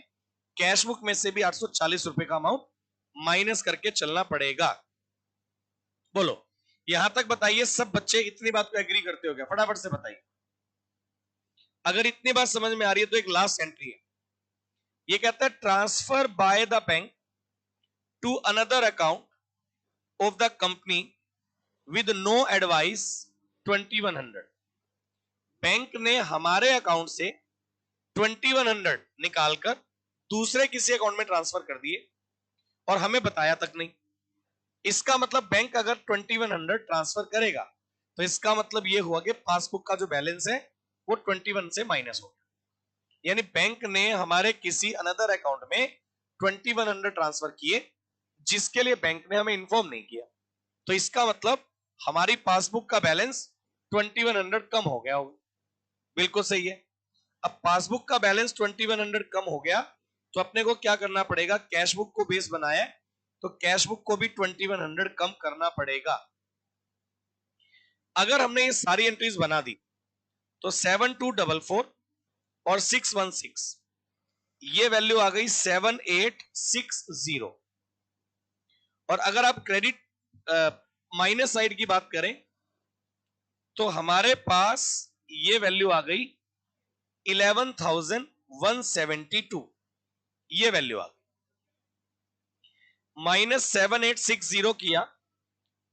कैश बुक में से भी 840 रुपए का अमाउंट माइनस करके चलना पड़ेगा। बोलो यहां तक बताइए सब बच्चे इतनी बात को एग्री करते हो क्या? फटाफट से बताइए। अगर इतनी बात समझ में आ रही है तो एक लास्ट एंट्री है। ये कहता है transfer by the bank to another account of the company with no advice 2100। Bank ने हमारे अकाउंट से 2100 निकालकर दूसरे किसी अकाउंट में ट्रांसफर कर दिए और हमें बताया तक नहीं। इसका मतलब बैंक अगर 2100 ट्रांसफर करेगा तो इसका मतलब यह हुआ कि पासबुक का जो बैलेंस है वो 21 से माइनस हो गया, यानी बैंक ने हमारे किसी अनदर अकाउंट में 2100 ट्रांसफर किए, जिसके लिए बैंक ने हमें इन्फॉर्म नहीं किया। तो इसका मतलब हमारी पासबुक का बैलेंस 2100 कम हो गया होगा। बिल्कुल सही है। अब पासबुक का बैलेंस 2100 कम हो गया तो अपने को क्या करना पड़ेगा? कैश बुक को बेस बनाया तो कैश बुक को भी 2100 कम करना पड़ेगा। अगर हमने ये सारी एंट्रीज बना दी तो 7244 और 616 ये वैल्यू आ गई 7860। और अगर आप क्रेडिट माइनस साइड की बात करें तो हमारे पास ये वैल्यू आ गई 11172। ये वैल्यू आ गई। -7860 किया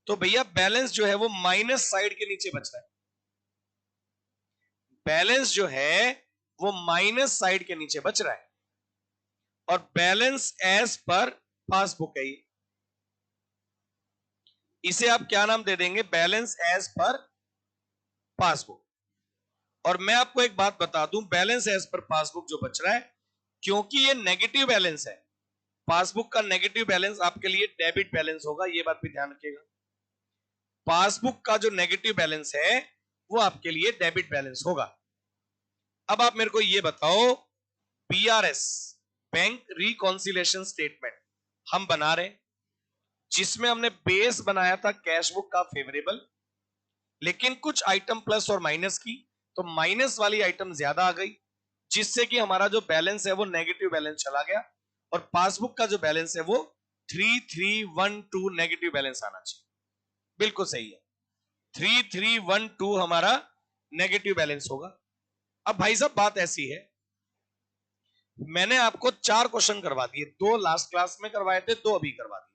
तो भैया बैलेंस जो है वो माइनस साइड के नीचे बच रहा है। बैलेंस जो है वो माइनस साइड के नीचे बच रहा है और बैलेंस एज पर पासबुक है। इसे आप क्या नाम दे देंगे? Balance as per passbook. और मैं आपको एक बात बता दूं, बैलेंस एज पर पासबुक जो बच रहा है, क्योंकि ये नेगेटिव बैलेंस है, पासबुक का नेगेटिव बैलेंस आपके लिए डेबिट बैलेंस होगा। ये बात भी ध्यान रखिएगा। पासबुक का जो नेगेटिव बैलेंस है वो आपके लिए डेबिट बैलेंस होगा। अब आप मेरे को ये बताओ, बीआरएस बैंक रिकॉन्सिलेशन स्टेटमेंट हम बना रहे हैं, जिसमें हमने बेस बनाया था कैश बुक का फेवरेबल, लेकिन कुछ आइटम प्लस और माइनस की, तो माइनस वाली आइटम ज्यादा आ गई, जिससे कि हमारा जो बैलेंस है वो नेगेटिव बैलेंस चला गया और पासबुक का जो बैलेंस है वो 3312 नेगेटिव बैलेंस आना चाहिए। बिल्कुल सही है, 3312 हमारा नेगेटिव बैलेंस होगा। अब भाई साहब बात ऐसी है, मैंने आपको 4 क्वेश्चन करवा दिए, 2 लास्ट क्लास में करवाए थे, 2 अभी करवा दिए,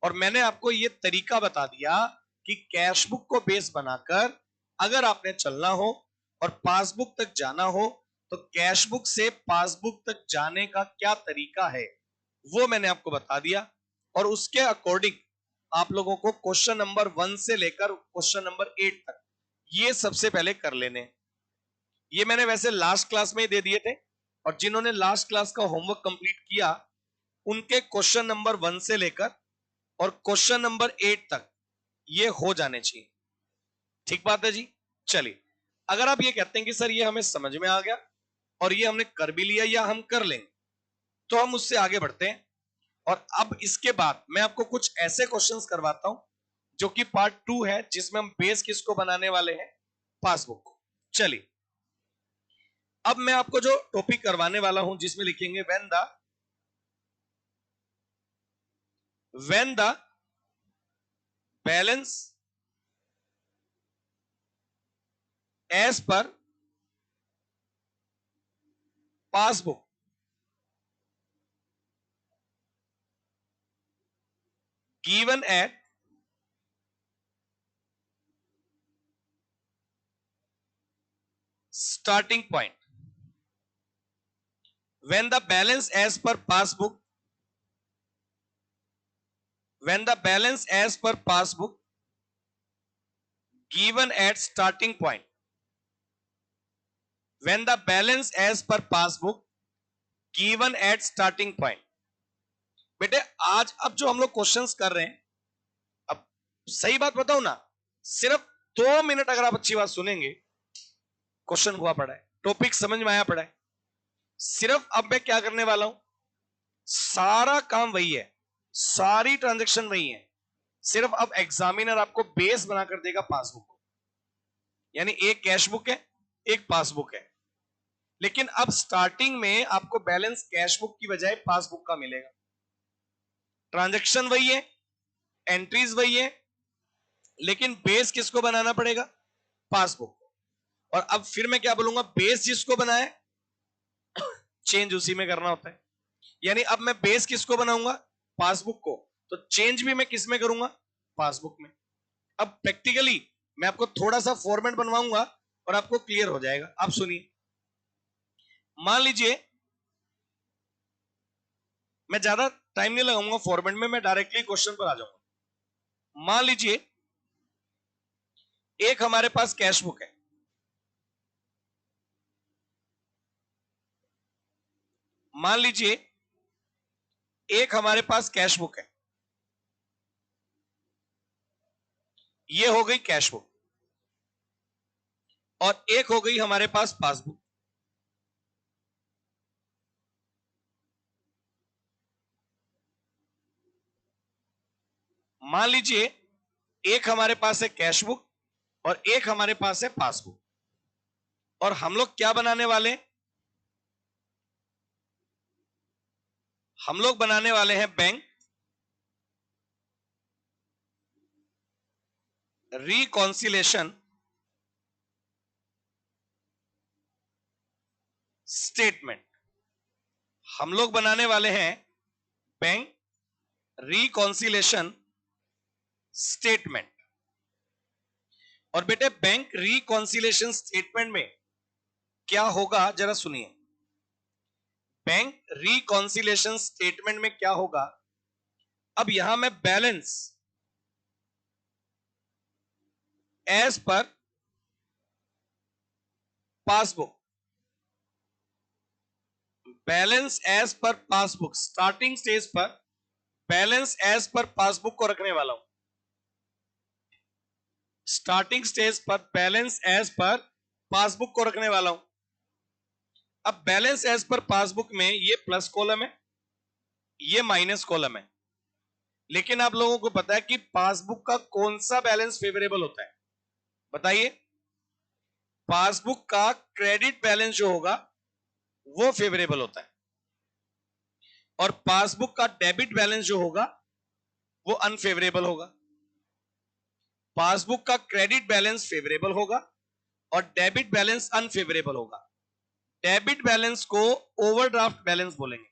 और मैंने आपको यह तरीका बता दिया कि कैश बुक को बेस बनाकर अगर आपने चलना हो और पासबुक तक जाना हो तो कैश बुक से पासबुक तक जाने का क्या तरीका है वो मैंने आपको बता दिया। और उसके अकॉर्डिंग आप लोगों को क्वेश्चन नंबर 1 से लेकर क्वेश्चन नंबर 8 तक ये सबसे पहले कर लेने। ये मैंने वैसे लास्ट क्लास में ही दे दिए थे, और जिन्होंने लास्ट क्लास का होमवर्क कंप्लीट किया उनके क्वेश्चन नंबर 1 से लेकर और क्वेश्चन नंबर 8 तक ये हो जाने चाहिए। ठीक बात है जी। चलिए, अगर आप ये कहते हैं कि सर ये हमें समझ में आ गया और ये हमने कर भी लिया या हम कर लेंगे, तो हम उससे आगे बढ़ते हैं। और अब इसके बाद मैं आपको कुछ ऐसे क्वेश्चंस करवाता हूं जो कि पार्ट 2 है, जिसमें हम बेस किसको बनाने वाले हैं? पासबुक को। चलिए, अब मैं आपको जो टॉपिक करवाने वाला हूं जिसमें लिखेंगे when the balance as per passbook given at starting point, when the balance as per passbook given at starting point, when the balance as per passbook given at starting point। बेटे आज अब जो हम लोग क्वेश्चंस कर रहे हैं, अब सही बात बताऊं ना, सिर्फ 2 मिनट अगर आप अच्छी बात सुनेंगे, क्वेश्चन हुआ पड़ा है, टॉपिक समझ में आया पड़ा है। सिर्फ अब मैं क्या करने वाला हूं, सारा काम वही है, सारी ट्रांजैक्शन वही है, सिर्फ अब एग्जामिनर आपको बेस बनाकर देगा पासबुक को। यानी एक कैश बुक है, एक पासबुक है, लेकिन अब स्टार्टिंग में आपको बैलेंस कैश बुक की बजाय पासबुक का मिलेगा। ट्रांजैक्शन वही है, एंट्रीज वही है, लेकिन बेस किसको बनाना पड़ेगा? पासबुक को। और अब फिर मैं क्या बोलूंगा, बेस जिसको बनाए चेंज उसी में करना होता है। यानी अब मैं बेस किसको बनाऊंगा? पासबुक को। तो चेंज भी मैं किस में करूंगा? पासबुक में। अब प्रैक्टिकली मैं आपको थोड़ा सा फॉर्मेट बनवाऊंगा और आपको क्लियर हो जाएगा। आप सुनिए, मान लीजिए, मैं ज्यादा टाइम नहीं लगाऊंगा फॉर्मेट में, मैं डायरेक्टली क्वेश्चन पर आ जाऊंगा। मान लीजिए एक हमारे पास कैश बुक है, मान लीजिए एक हमारे पास कैश बुक है, ये हो गई कैश बुक, और एक हो गई हमारे पास पासबुक। मान लीजिए एक हमारे पास है कैश बुक और एक हमारे पास है पासबुक, और हम लोग क्या बनाने वाले हैं? हम लोग बनाने वाले हैं बैंक रिकॉन्सिलेशन स्टेटमेंट। हम लोग बनाने वाले हैं बैंक रिकॉन्सिलेशन स्टेटमेंट। और बेटे बैंक रिकॉन्सिलेशन स्टेटमेंट में क्या होगा जरा सुनिए। बैंक रिकॉन्सिलेशन स्टेटमेंट में क्या होगा, अब यहां मैं balance as per passbook, balance as per passbook, starting stage पर बैलेंस एज पर पासबुक को रखने वाला हूं। स्टार्टिंग स्टेज पर बैलेंस एज पर पासबुक को रखने वाला हूं। अब बैलेंस एज पर पासबुक में ये प्लस कॉलम है, ये माइनस कॉलम है, लेकिन आप लोगों को पता है कि पासबुक का कौन सा बैलेंस फेवरेबल होता है? बताइए। पासबुक का क्रेडिट बैलेंस जो होगा वो फेवरेबल होता है, और पासबुक का डेबिट बैलेंस जो होगा वो अनफेवरेबल होगा। पासबुक का क्रेडिट बैलेंस फेवरेबल होगा और डेबिट बैलेंस अनफेवरेबल होगा। डेबिट बैलेंस को ओवरड्राफ्ट बैलेंस बोलेंगे।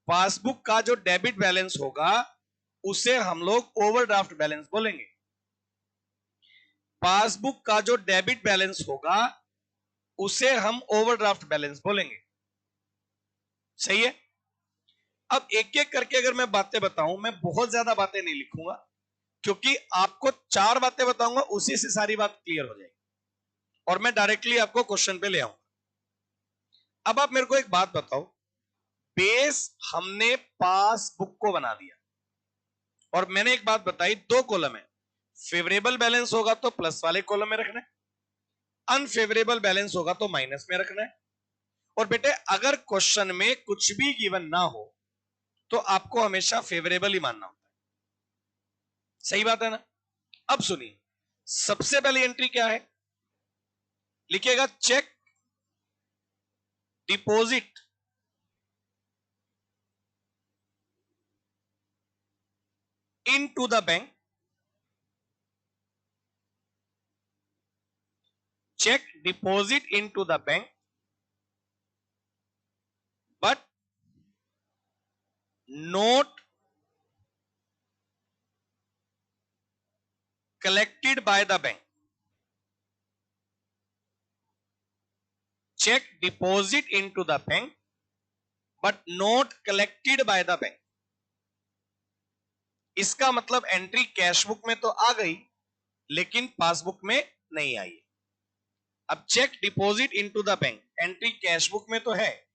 पासबुक का जो डेबिट बैलेंस होगा उसे हम लोग ओवरड्राफ्ट बैलेंस बोलेंगे। पासबुक का जो डेबिट बैलेंस होगा उसे हम ओवरड्राफ्ट बैलेंस बोलेंगे। सही है। अब एक एक करके अगर मैं बातें बताऊं, मैं बहुत ज्यादा बातें नहीं लिखूंगा, क्योंकि आपको 4 बातें बताऊंगा, उसी से सारी बात क्लियर हो जाएगी और मैं डायरेक्टली आपको क्वेश्चन पे ले आऊंगा। अब आप मेरे को एक बात बताओ, बेस हमने पासबुक को बना दिया और मैंने एक बात बताई, 2 कॉलम है, फेवरेबल बैलेंस होगा तो प्लस वाले कॉलम में रखना है, अनफेवरेबल बैलेंस होगा तो माइनस में रखना है। और बेटे अगर क्वेश्चन में कुछ भी गिवन ना हो तो आपको हमेशा फेवरेबल ही मानना होता है। सही बात है ना? अब सुनिए, सबसे पहली एंट्री क्या है? लिखिएगा cheque deposit into the bank, check deposit into the bank but not collected by the bank. Check deposit into the bank but not collected by the bank. इसका मतलब एंट्री कैश बुक में तो आ गई लेकिन passbook में नहीं आई। अब cheque deposit into the bank, entry cash book में तो है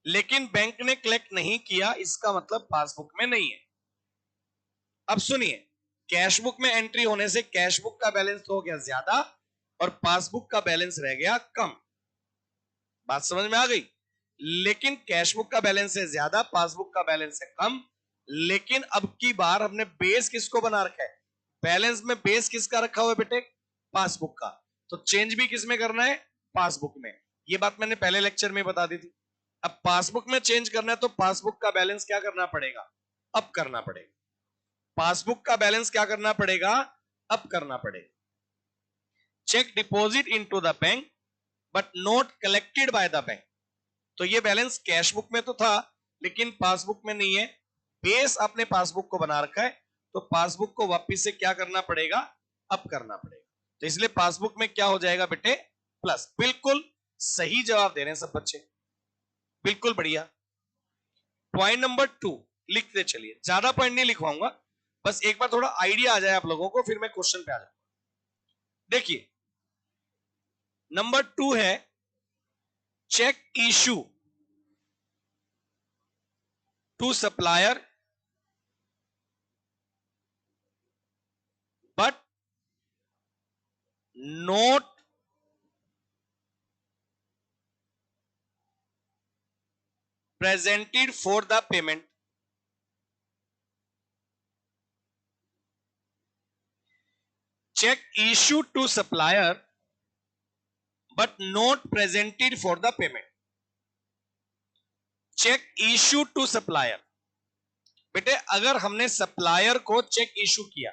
लेकिन बैंक ने कलेक्ट नहीं किया, इसका मतलब पासबुक में नहीं है। अब सुनिए, कैश बुक में एंट्री होने से कैश बुक का बैलेंस तो हो गया ज्यादा और पासबुक का बैलेंस रह गया कम। बात समझ में आ गई? लेकिन कैश बुक का बैलेंस है ज्यादा, पासबुक का बैलेंस है कम, लेकिन अब की बार हमने बेस किसको बना रखा है? बैलेंस में बेस किसका रखा हुआ है बेटे? पासबुक का। तो चेंज भी किस में करना है? पासबुक में। ये बात मैंने पहले लेक्चर में बता दी थी। अब पासबुक में चेंज करना है तो पासबुक का बैलेंस क्या करना पड़ेगा? अब करना पड़ेगा। पासबुक का बैलेंस क्या करना पड़ेगा? अब करना पड़ेगा। Cheque deposit into the bank but not collected by the bank. तो ये बैलेंस कैश बुक में तो था लेकिन पासबुक में नहीं है। बेस आपने पासबुक को बना रखा है तो पासबुक को वापस से क्या करना पड़ेगा? अब करना पड़ेगा। तो इसलिए पासबुक में क्या हो जाएगा बेटे? प्लस। बिल्कुल सही जवाब दे रहे हैं सब बच्चे, बिल्कुल बढ़िया। पॉइंट नंबर 2 लिखते चलिए, ज्यादा पॉइंट नहीं लिखवाऊंगा, बस एक बार थोड़ा आइडिया आ जाए आप लोगों को, फिर मैं क्वेश्चन पे आ जाऊंगा। देखिए नंबर 2 है cheque issue to supplier but not presented for the payment. Check issued to supplier but not presented for the payment. Cheque issue to supplier, बेटे अगर हमने सप्लायर को चेक इशू किया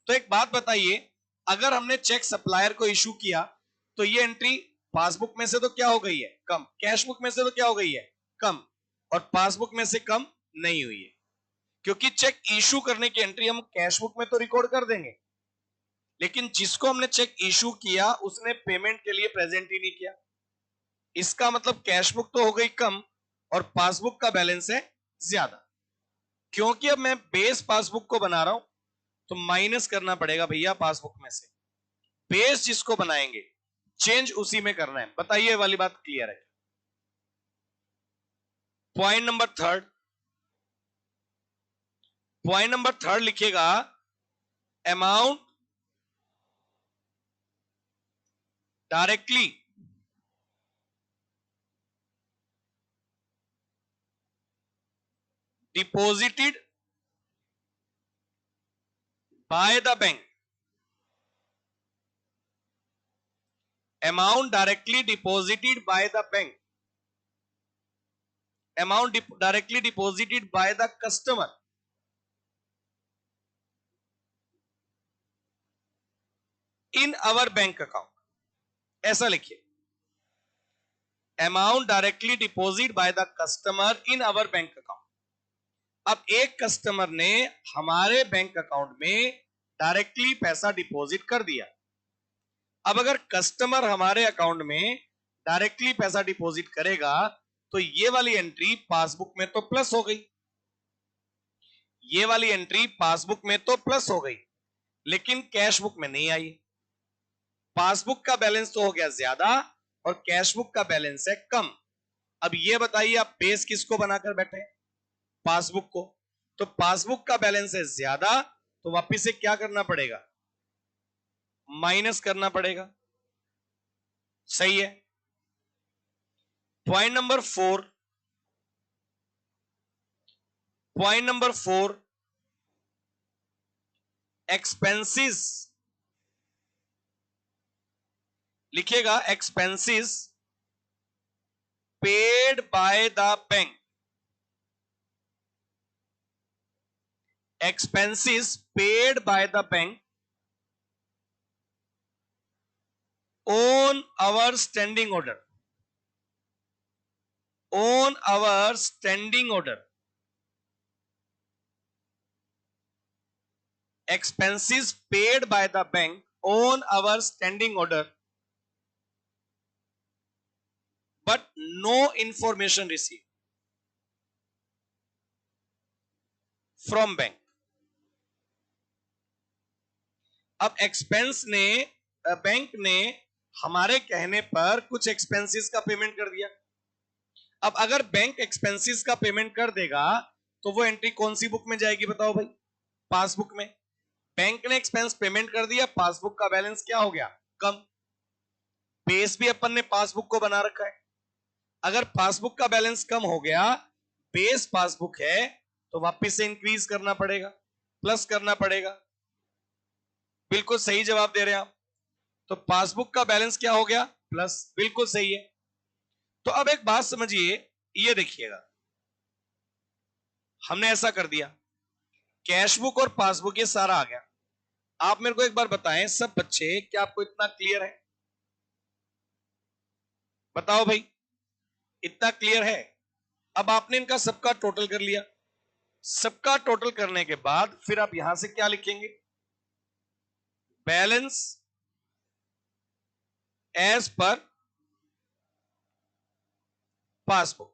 तो एक बात बताइए, अगर हमने चेक सप्लायर को इशू किया तो ये एंट्री पासबुक में से तो क्या हो गई है, कम, कैश बुक में से तो क्या हो गई है, कम, और पासबुक में से कम नहीं हुई है, क्योंकि चेक इशू करने की एंट्री हम कैश बुक में तो रिकॉर्ड कर देंगे, लेकिन जिसको हमने चेक इशू किया उसने पेमेंट के लिए प्रेजेंट ही नहीं किया। इसका मतलब कैश बुक तो हो गई कम और पासबुक का बैलेंस है ज्यादा। क्योंकि अब मैं बेस पासबुक को बना रहा हूं तो माइनस करना पड़ेगा भैया पासबुक में से। बेस जिसको बनाएंगे चेंज उसी में करना है। बताइए ये वाली बात क्लियर है? पॉइंट नंबर थर्ड लिखिएगा, amount directly deposited by the bank. Amount directly deposited by the bank. Amount directly deposited by the customer in our bank account. ऐसा लिखिए, amount directly deposit by the customer in our bank account. अब एक customer ने हमारे bank account में directly पैसा deposit कर दिया। अब अगर कस्टमर हमारे अकाउंट में डायरेक्टली पैसा डिपॉजिट करेगा तो ये वाली एंट्री पासबुक में तो प्लस हो गई, ये वाली एंट्री पासबुक में तो प्लस हो गई, लेकिन कैश बुक में नहीं आई। पासबुक का बैलेंस तो हो गया ज्यादा और कैश बुक का बैलेंस है कम। अब ये बताइए आप बेस किसको बनाकर बैठे, पासबुक को। तो पासबुक का बैलेंस है ज्यादा तो वापिस से क्या करना पड़ेगा, माइनस करना पड़ेगा। सही है। पॉइंट नंबर फोर, एक्सपेंसेस लिखिएगा, expenses paid by the bank. Expenses paid by the bank on our standing order, on our standing order. Expenses paid by the bank on our standing order, but no information received from bank. अब expense ने, bank ने हमारे कहने पर कुछ expenses का payment कर दिया। अब अगर बैंक एक्सपेंसेस का पेमेंट कर देगा तो वो एंट्री कौन सी बुक में जाएगी बताओ भाई, पासबुक में। बैंक ने एक्सपेंस पेमेंट कर दिया, पासबुक का बैलेंस क्या हो गया, कम। बेस भी अपन ने पासबुक को बना रखा है। अगर पासबुक का बैलेंस कम हो गया, बेस पासबुक है तो वापस से इंक्रीज करना पड़ेगा, प्लस करना पड़ेगा। बिल्कुल सही जवाब दे रहे हैं आप। तो पासबुक का बैलेंस क्या हो गया, प्लस, बिल्कुल सही है। तो अब एक बात समझिए, ये देखिएगा, हमने ऐसा कर दिया, कैश बुक और पासबुक ये सारा आ गया। आप मेरे को एक बार बताएं सब बच्चे, क्या आपको इतना क्लियर है? बताओ भाई, इतना क्लियर है? अब आपने इनका सबका टोटल कर लिया। सबका टोटल करने के बाद फिर आप यहां से क्या लिखेंगे, balance as per passbook,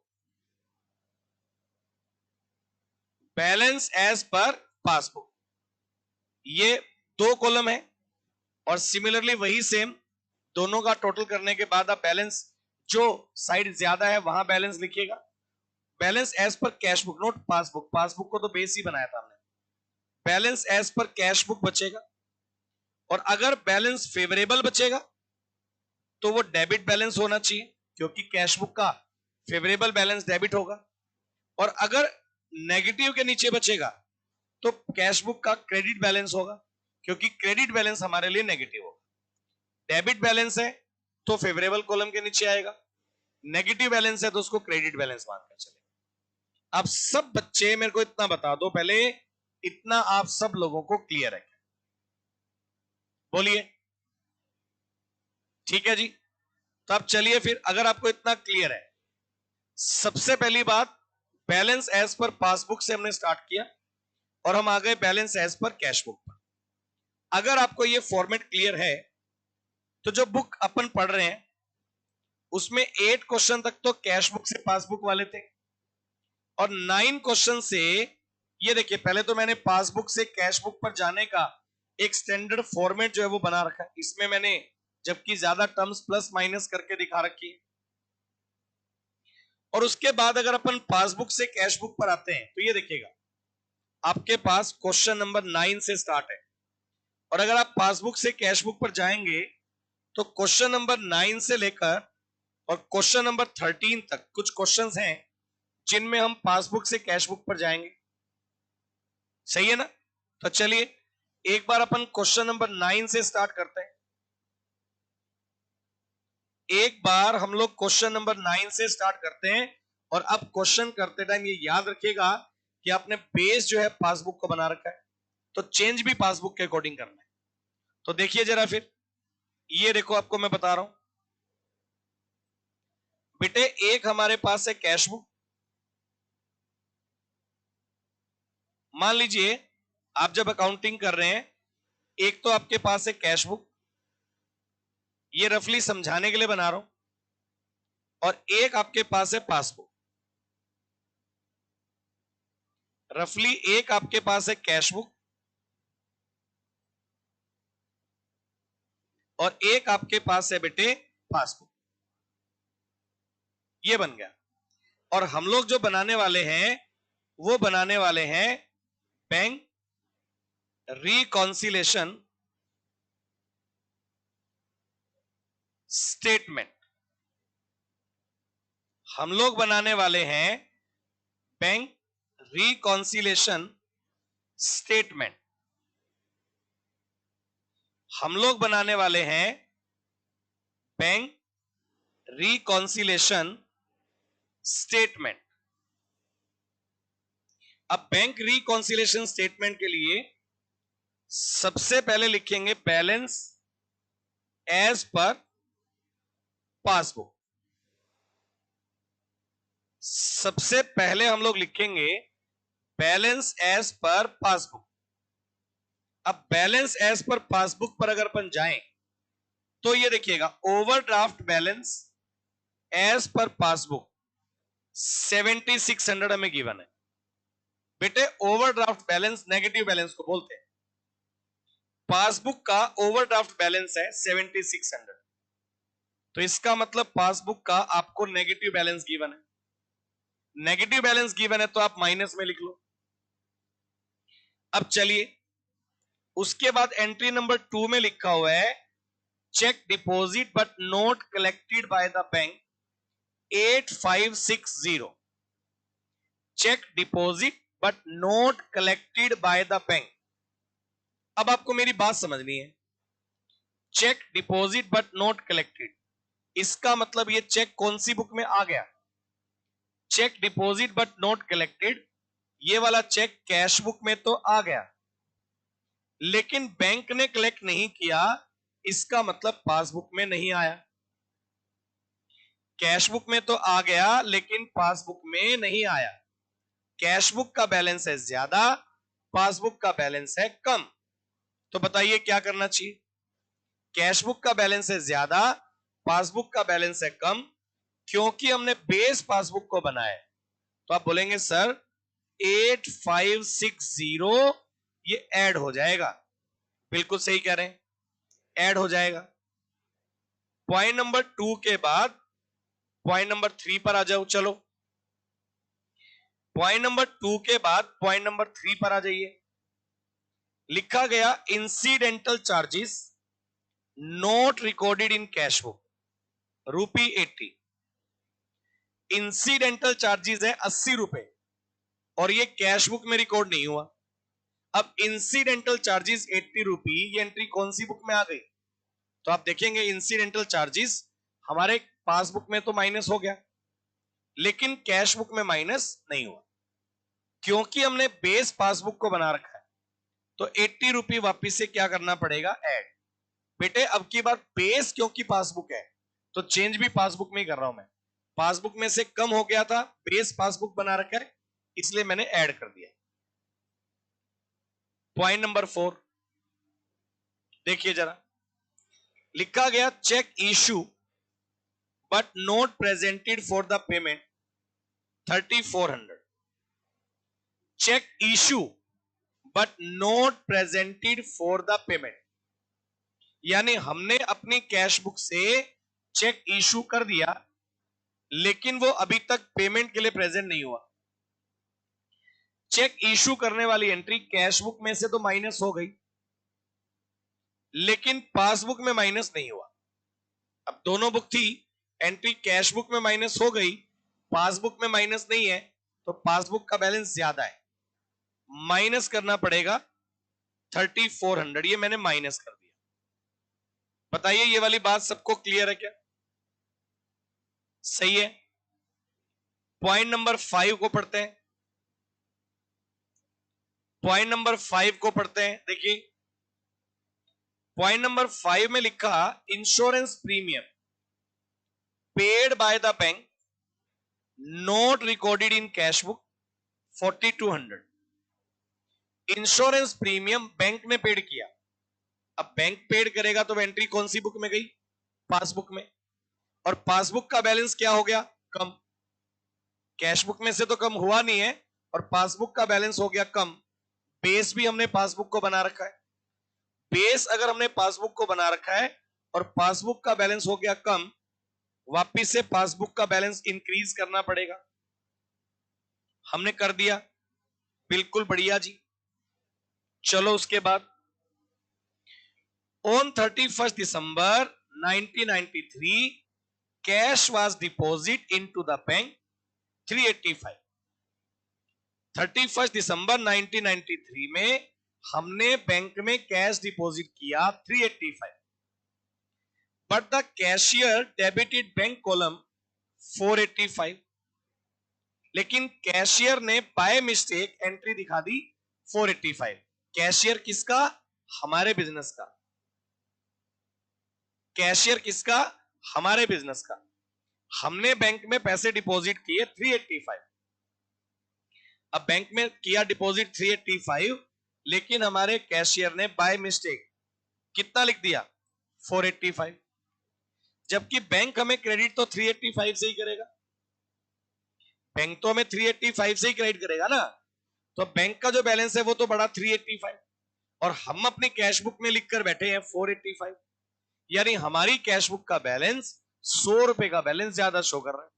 balance as per passbook. ये दो कॉलम है और सिमिलरली वही सेम दोनों का टोटल करने के बाद आप बैलेंस, जो साइड ज्यादा है वहां बैलेंस लिखिएगा, balance as per cash book, not passbook, passbook को तो बेस ही बनाया था हमने। Balance as per cash book बचेगा, और अगर बैलेंस फेवरेबल बचेगा तो वो डेबिट बैलेंस होना चाहिए, क्योंकि कैश बुक का फेवरेबल बैलेंस डेबिट होगा। और अगर नेगेटिव के नीचे बचेगा तो कैश बुक का क्रेडिट बैलेंस होगा, क्योंकि क्रेडिट बैलेंस हमारे लिए नेगेटिव होगा। डेबिट बैलेंस है तो फेवरेबल कॉलम के नीचे आएगा, नेगेटिव बैलेंस है तो उसको क्रेडिट बैलेंस मानकर चले। आप सब बच्चे मेरे को इतना बता दो पहले, इतना आप सब लोगों को क्लियर है? बोलिए, ठीक है जी। तो अब चलिए फिर, अगर आपको इतना क्लियर है, सबसे पहली बात, बैलेंस एज पर पासबुक से हमने स्टार्ट किया और हम आ गए balance as per cash book पर। अगर आपको यह फॉर्मेट क्लियर है तो जो बुक अपन पढ़ रहे हैं उसमें 8 क्वेश्चन तक तो कैश बुक से पासबुक वाले थे, और 9 क्वेश्चन से, ये देखिए पहले तो मैंने पासबुक से कैश बुक पर जाने का एक स्टैंडर्ड फॉर्मेट जो है वो बना रखा है, इसमें मैंने जबकि ज्यादा टर्म्स प्लस माइनस करके दिखा रखी है। और उसके बाद अगर अपन पासबुक से कैश बुक पर आते हैं तो ये देखिएगा आपके पास क्वेश्चन नंबर 9 से स्टार्ट है, और अगर आप पासबुक से कैश बुक पर जाएंगे तो क्वेश्चन नंबर 9 से लेकर और क्वेश्चन नंबर 13 तक कुछ क्वेश्चंस हैं जिनमें हम पासबुक से कैश बुक पर जाएंगे। सही है ना? तो चलिए एक बार अपन क्वेश्चन नंबर 9 से स्टार्ट करते हैं। एक बार हम लोग क्वेश्चन नंबर 9 से स्टार्ट करते हैं, और अब क्वेश्चन करते टाइम ये याद रखिएगा कि आपने बेस जो है पासबुक को बना रखा है, तो चेंज भी पासबुक के अकॉर्डिंग करना है। तो देखिए जरा फिर, ये देखो आपको मैं बता रहा हूं बेटे, एक हमारे पास है कैश बुक। मान लीजिए आप जब अकाउंटिंग कर रहे हैं, एक तो आपके पास है कैश बुक, ये रफली समझाने के लिए बना रहा हूं, और एक आपके पास है पासबुक। रफली एक आपके पास है कैश बुक और एक आपके पास है बेटे पासबुक। ये बन गया। और हम लोग जो बनाने वाले हैं वो बनाने वाले हैं बैंक रिकॉन्सिलेशन स्टेटमेंट। हम लोग बनाने वाले हैं बैंक रिकॉन्सिलेशन स्टेटमेंट। हम लोग बनाने वाले हैं बैंक रिकॉन्सिलेशन स्टेटमेंट। अब बैंक रिकॉन्सिलेशन स्टेटमेंट के लिए सबसे पहले लिखेंगे बैलेंस एज पर पासबुक। सबसे पहले हम लोग लिखेंगे बैलेंस एज पर पासबुक। अब बैलेंस एज पर पासबुक पर अगर अपन जाएं तो ये देखिएगा overdraft balance as per passbook 7600 हमें गिवन है। बेटे ओवरड्राफ्ट बैलेंस नेगेटिव बैलेंस को बोलते हैं, पासबुक का ओवरड्राफ्ट बैलेंस है 7600, तो इसका मतलब पासबुक का आपको नेगेटिव बैलेंस गिवन है। नेगेटिव बैलेंस गिवन है तो आप माइनस में लिख लो। अब चलिए उसके बाद एंट्री नंबर 2 में लिखा हुआ है cheque deposit but not collected by the bank 8560। Cheque deposit but not collected by the bank. अब आपको मेरी बात समझनी है, cheque deposit but not collected, इसका मतलब ये चेक कौन सी बुक में आ गया? Cheque deposit but not collected, ये वाला चेक कैश बुक में तो आ गया, लेकिन बैंक ने कलेक्ट नहीं किया, इसका मतलब पासबुक में नहीं आया। कैश बुक में तो आ गया लेकिन पासबुक में नहीं आया। कैश बुक का बैलेंस है ज्यादा, पासबुक का बैलेंस है कम, तो बताइए क्या करना चाहिए? कैश बुक का बैलेंस है ज्यादा, पासबुक का बैलेंस है कम, क्योंकि हमने बेस पासबुक को बनाया। तो आप बोलेंगे सर 8560 ये ऐड हो जाएगा। बिल्कुल सही कह रहे हैं, ऐड हो जाएगा। पॉइंट नंबर 2 के बाद पॉइंट नंबर 3 पर आ जाओ। चलो पॉइंट नंबर 2 के बाद पॉइंट नंबर 3 पर आ जाइए। लिखा गया incidental charges not recorded in cash book ₹80। Incidental charges है 80 रुपए और ये कैश बुक में रिकॉर्ड नहीं हुआ। अब इंसिडेंटल चार्जेस 80 रुपी, ये एंट्री कौन सी बुक में आ गई? तो आप देखेंगे इंसिडेंटल चार्जेस हमारे पासबुक में तो माइनस हो गया, लेकिन कैश बुक में माइनस नहीं हुआ, क्योंकि हमने बेस पासबुक को बना रखा है। तो 80 रुपी वापिस से क्या करना पड़ेगा? ऐड। बेटे अब की बार बेस क्योंकि पासबुक है तो चेंज भी पासबुक में ही कर रहा हूं मैं। पासबुक में से कम हो गया था, बेस पासबुक बना रखा है, इसलिए मैंने ऐड कर दिया। पॉइंट नंबर 4 देखिए जरा, लिखा गया cheque issue but not presented for the payment 3400। Cheque issue but not presented for the payment, यानी हमने अपनी कैश बुक से चेक इशू कर दिया लेकिन वो अभी तक पेमेंट के लिए प्रेजेंट नहीं हुआ। चेक इशू करने वाली एंट्री कैश बुक में से तो माइनस हो गई, लेकिन पासबुक में माइनस नहीं हुआ। अब दोनों बुक थी, एंट्री कैश बुक में माइनस हो गई, पासबुक में माइनस नहीं है, तो पासबुक का बैलेंस ज्यादा है, माइनस करना पड़ेगा 3400। ये मैंने माइनस कर दिया। बताइए ये वाली बात सबको क्लियर है क्या? सही है। पॉइंट नंबर 5 को पढ़ते हैं। पॉइंट नंबर 5 को पढ़ते हैं। देखिए पॉइंट नंबर 5 में लिखा insurance premium paid by the bank not recorded in cash book 4200। Insurance premium bank ने पेड किया। अब बैंक पेड करेगा तो एंट्री कौन सी बुक में गई? पासबुक में। और पासबुक का बैलेंस क्या हो गया? कम। कैश बुक में से तो कम हुआ नहीं है और पासबुक का बैलेंस हो गया कम। बेस भी हमने पासबुक को बना रखा है। बेस अगर हमने पासबुक को बना रखा है और पासबुक का बैलेंस हो गया कम, वापिस से पासबुक का बैलेंस इंक्रीज करना पड़ेगा। हमने कर दिया, बिल्कुल बढ़िया जी। चलो उसके बाद on 31 December 1993 cash was deposit into the bank 385। 31 दिसंबर 1993 में हमने बैंक में कैश डिपॉजिट किया 385, but the cashier debited bank column 485। लेकिन कैशियर ने बाय मिस्टेक एंट्री दिखा दी 485। कैशियर किसका? हमारे बिजनेस का। कैशियर किसका? हमारे बिजनेस का। हमने बैंक में पैसे डिपॉजिट किए 385। अब बैंक में किया डिपॉजिट 385, लेकिन हमारे कैशियर ने बाय मिस्टेक कितना लिख दिया? 485। जबकि बैंक हमें क्रेडिट तो 385 से ही करेगा। बैंक तो हमें 385 से ही क्रेडिट करेगा ना। तो बैंक का जो बैलेंस है वो तो बड़ा 385 और हम अपनी कैश बुक में लिखकर बैठे हैं 485, यानी हमारी कैश बुक का बैलेंस 100 रुपए का बैलेंस ज्यादा शो कर रहा है।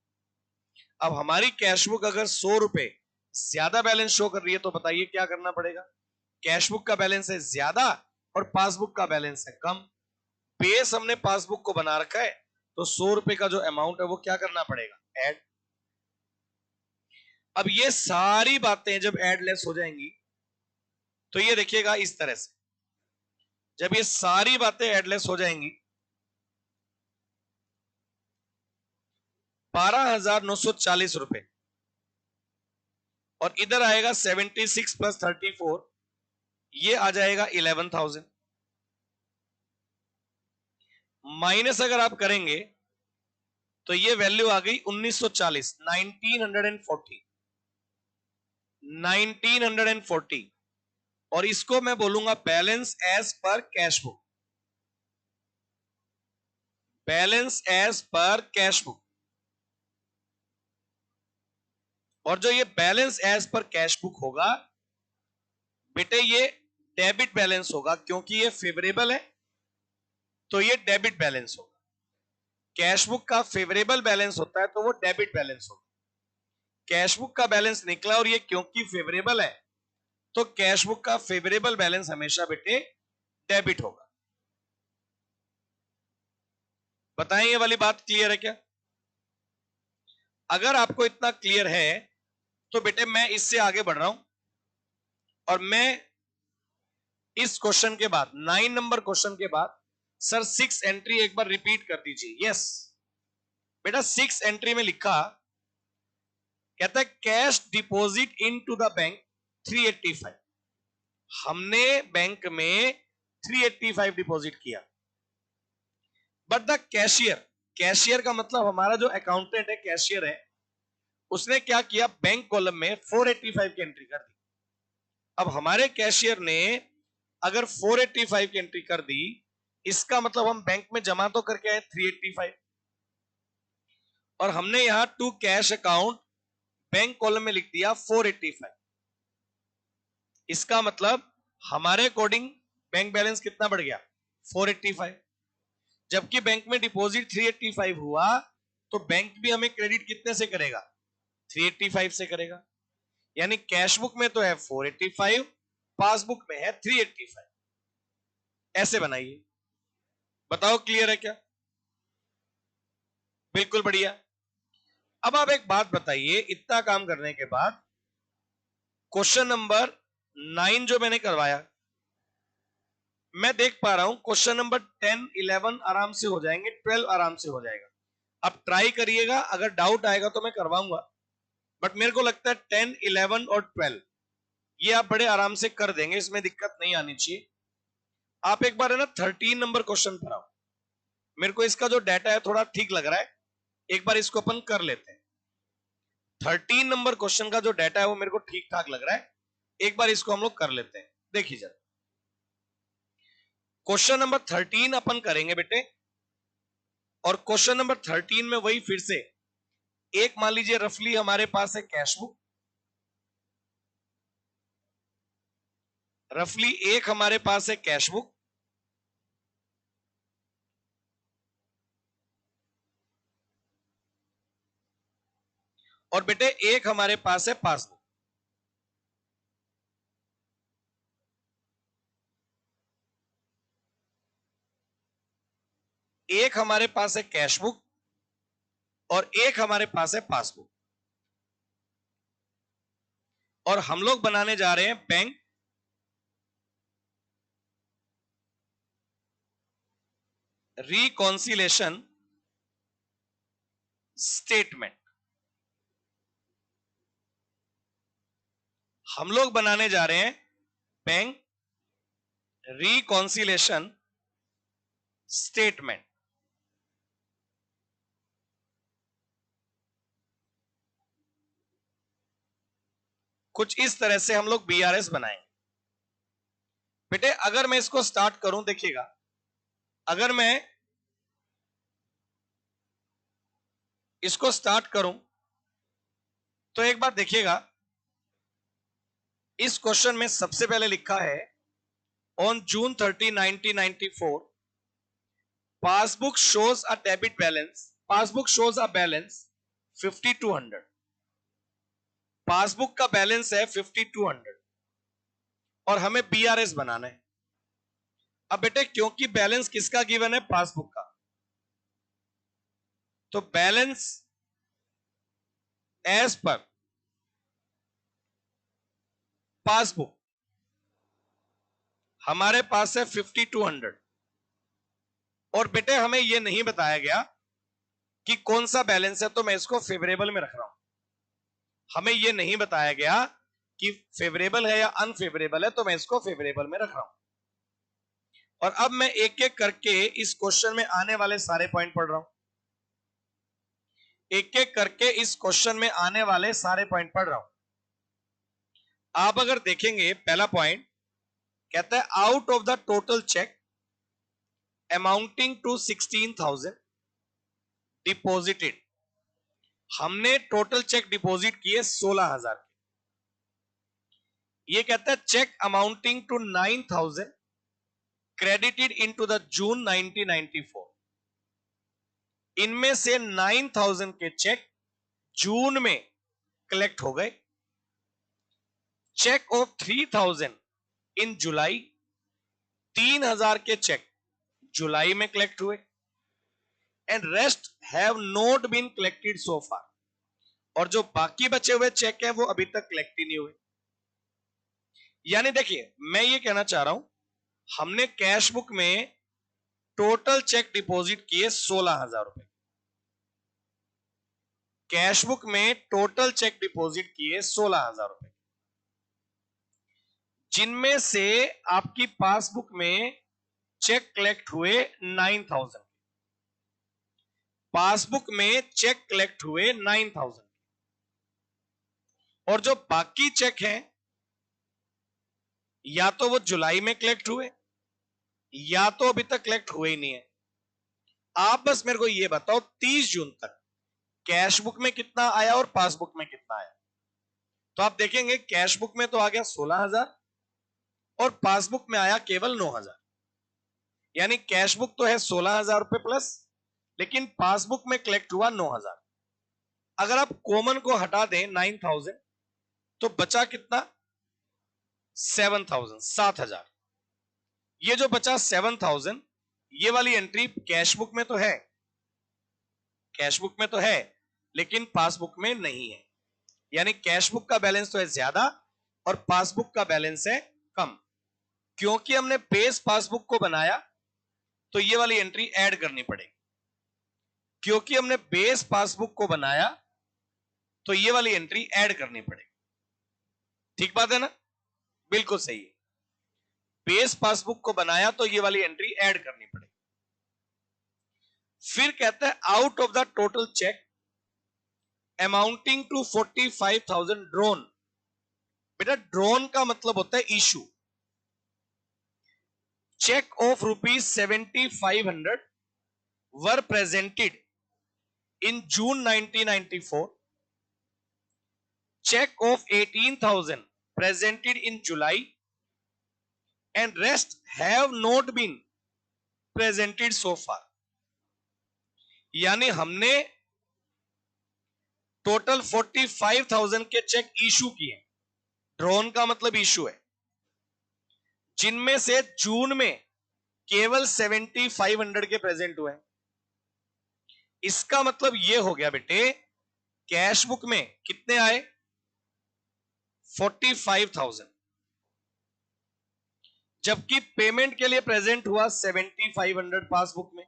अब हमारी कैश बुक अगर 100 रुपए ज्यादा बैलेंस शो कर रही है तो बताइए क्या करना पड़ेगा? कैश बुक का बैलेंस है ज्यादा और पासबुक का बैलेंस है कम। बेस हमने पासबुक को बना रखा है तो 100 रुपए का जो अमाउंट है वो क्या करना पड़ेगा? ऐड। अब ये सारी बातें जब ऐड लेस हो जाएंगी तो ये देखिएगा इस तरह से, जब ये सारी बातें ऐड लेस हो जाएंगी 12,940 रुपए और इधर आएगा 76 प्लस 34, ये आ जाएगा 11,000। माइनस अगर आप करेंगे तो ये वैल्यू आ गई 1940, 1940 और इसको मैं बोलूंगा balance as per cash book. Balance as per cash book. और जो ये balance as per cash book होगा बेटे ये डेबिट बैलेंस होगा, क्योंकि ये फेवरेबल है तो ये डेबिट बैलेंस होगा। कैश बुक का फेवरेबल बैलेंस होता है तो वो डेबिट बैलेंस होगा। कैश बुक का बैलेंस निकला और ये क्योंकि फेवरेबल है तो कैश बुक का फेवरेबल बैलेंस हमेशा बेटे डेबिट होगा। बताएं ये वाली बात क्लियर है क्या? अगर आपको इतना क्लियर है तो बेटे मैं इससे आगे बढ़ रहा हूं और मैं इस क्वेश्चन के बाद 9 नंबर क्वेश्चन के बाद सर 6 एंट्री एक बार रिपीट कर दीजिए। यस बेटा 6 एंट्री में लिखा, कहता है cash deposit into the bank 385। हमने बैंक में 385 डिपॉजिट किया, बट द कैशियर, कैशियर का मतलब हमारा जो अकाउंटेंट है, कैशियर है, उसने क्या किया, बैंक कॉलम में 485 की एंट्री कर दी। अब हमारे कैशियर ने अगर 485 की एंट्री कर दी, इसका मतलब हम बैंक में जमा तो करके आए 385, और हमने यहां to cash account bank column में लिख दिया 485। इसका मतलब हमारे अकॉर्डिंग बैंक बैलेंस कितना बढ़ गया, 485। जबकि बैंक में डिपॉजिट 385 हुआ तो बैंक भी हमें क्रेडिट कितने से करेगा, 385 से करेगा। यानी कैश बुक में तो है 485, पासबुक में है 385। ऐसे बनाइए, बताओ क्लियर है क्या? बिल्कुल बढ़िया। अब आप एक बात बताइए, इतना काम करने के बाद क्वेश्चन नंबर 9 जो मैंने करवाया, मैं देख पा रहा हूं क्वेश्चन नंबर 10, 11 आराम से हो जाएंगे, 12 आराम से हो जाएगा। अब ट्राई करिएगा, अगर डाउट आएगा तो मैं करवाऊंगा, बट मेरे को लगता है 10, 11 और 12 ये आप बड़े आराम से कर देंगे, इसमें दिक्कत नहीं आनी चाहिए। आप एक बार है ना 13 नंबर क्वेश्चन पर आओ, मेरे को इसका जो डाटा है थोड़ा ठीक लग रहा है, एक बार इसको अपन कर लेते हैं। 13 नंबर क्वेश्चन का जो डाटा है वो मेरे को ठीक ठाक लग रहा है, एक बार इसको हम लोग कर लेते हैं। देखिए जरा, क्वेश्चन नंबर 13 अपन करेंगे बेटे, और क्वेश्चन नंबर 13 में वही फिर से एक मान लीजिए रफली हमारे पास है कैश बुक, रफली एक हमारे पास है कैश बुक, और बेटे एक हमारे पास है पासबुक। एक हमारे पास है कैश बुक और एक हमारे पास है पासबुक, और हम लोग बनाने जा रहे हैं बैंक रिकॉन्सिलेशन स्टेटमेंट। हम लोग बनाने जा रहे हैं बैंक रिकॉन्सिलेशन स्टेटमेंट। कुछ इस तरह से हम लोग बीआरएस बनाएंगे। बेटे अगर मैं इसको स्टार्ट करूं, देखिएगा, अगर मैं इसको स्टार्ट करूं तो एक बार देखिएगा, इस क्वेश्चन में सबसे पहले लिखा है on June 30, 1994 passbook shows a debit balance, passbook shows a balance 5200, passbook का बैलेंस है 5200 और हमें बीआरएस बनाना है। अब बेटे क्योंकि बैलेंस किसका गिवन है, पासबुक का, तो बैलेंस एज पर पासबुक हमारे पास है 5200, और बेटे हमें यह नहीं बताया गया कि कौन सा बैलेंस है, तो मैं इसको फेवरेबल में रख रहा हूं। हमें यह नहीं बताया गया कि फेवरेबल है या अनफेवरेबल है, तो मैं इसको फेवरेबल में रख रहा हूं। और अब मैं एक एक करके इस क्वेश्चन में आने वाले सारे पॉइंट पढ़ रहा हूं, एक एक करके इस क्वेश्चन में आने वाले सारे पॉइंट पढ़ रहा हूं। आप अगर देखेंगे, पहला पॉइंट कहता है out of the total cheque amounting to 16,000 deposited, हमने टोटल चेक डिपॉजिट किए 16,000 के। ये कहता है cheque amounting to 9,000 credited into the June 1994, इनमें से 9,000 के चेक जून में कलेक्ट हो गए। चेक ऑफ 3000 इन जुलाई, 3000 के चेक जुलाई में कलेक्ट हुए। And rest have not been collected so far, और जो बाकी बचे हुए चेक है वो अभी तक कलेक्ट ही नहीं हुए। यानी देखिए, मैं ये कहना चाह रहा हूं, हमने कैश बुक में टोटल चेक डिपॉजिट किए 16,000 रुपए। कैश बुक में टोटल चेक डिपॉजिट किए 16,000 रुपए, जिनमें से आपकी पासबुक में चेक कलेक्ट हुए 9,000। पासबुक में चेक कलेक्ट हुए 9,000, और जो बाकी चेक हैं या तो वो जुलाई में कलेक्ट हुए या तो अभी तक कलेक्ट हुए ही नहीं है। आप बस मेरे को ये बताओ 30 जून तक कैश बुक में कितना आया और पासबुक में कितना आया। तो आप देखेंगे कैश बुक में तो आ गया 16,000 और पासबुक में आया केवल 9,000। यानी कैश बुक तो है 16,000 रुपए प्लस, लेकिन पासबुक में कलेक्ट हुआ 9,000। अगर आप कॉमन को हटा दें 9,000 तो बचा कितना? 7,000, 7,000। ये जो बचा 7,000, ये वाली एंट्री कैश बुक में तो है, कैश बुक में तो है, लेकिन पासबुक में नहीं है। यानी कैश बुक का बैलेंस तो है ज्यादा और पासबुक का बैलेंस है कम। क्योंकि हमने बेस पासबुक को बनाया तो ये वाली एंट्री ऐड करनी पड़ेगी। क्योंकि हमने बेस पासबुक को बनाया तो ये वाली एंट्री ऐड करनी पड़ेगी। ठीक बात है ना? बिल्कुल सही है। बेस पासबुक को बनाया तो ये वाली एंट्री ऐड करनी पड़ेगी। फिर कहता है out of the total cheque amounting to 45,000 drawn. बेटा ड्रोन का मतलब होता है issue. Cheque of rupees 7,500 were presented in June 1994। Cheque of 18,000 presented in July and rest have not been presented so far। यानी हमने टोटल 45,000 के cheque issue किए। Drone का मतलब इशू है, जिनमें से जून में केवल 7,500 के प्रेजेंट हुए। इसका मतलब यह हो गया बेटे, कैश बुक में कितने आए? 45,000, जबकि पेमेंट के लिए प्रेजेंट हुआ 7,500 पासबुक में।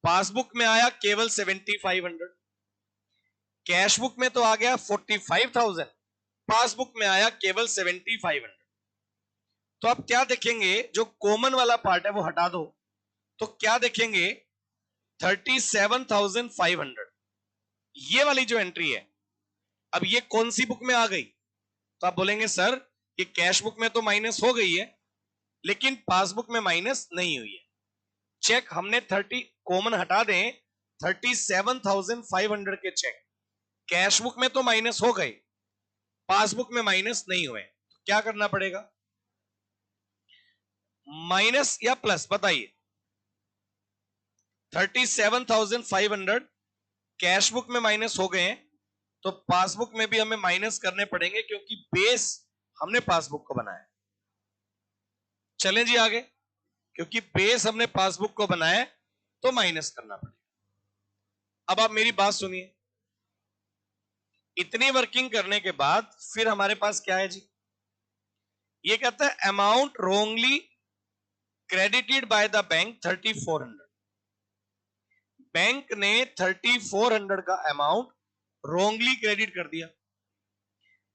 पासबुक में आया केवल 7,500, कैश बुक में तो आ गया 45,000, पासबुक में आया केवल 7,500। तो आप क्या देखेंगे, जो कॉमन वाला पार्ट है वो हटा दो, तो क्या देखेंगे? 37,500। ये वाली जो एंट्री है, अब ये कौन सी बुक में आ गई? तो आप बोलेंगे सर ये कैश बुक में तो माइनस हो गई है, लेकिन पासबुक में माइनस नहीं हुई है। चेक हमने 30 कॉमन हटा दें, 37,500 के चेक कैश बुक में तो माइनस हो गए, पासबुक में माइनस नहीं हुए। तो क्या करना पड़ेगा? माइनस या प्लस बताइए। 37,500 कैश बुक में माइनस हो गए हैं, तो पासबुक में भी हमें माइनस करने पड़ेंगे, क्योंकि बेस हमने पासबुक को बनाया। चलें जी आगे, क्योंकि बेस हमने पासबुक को बनाया तो माइनस करना पड़ेगा। अब आप मेरी बात सुनिए, इतनी वर्किंग करने के बाद फिर हमारे पास क्या है जी? ये कहता है amount wrongly credited by the bank 3,400। Bank ने 3,400 का अमाउंट रोंगली क्रेडिट कर दिया।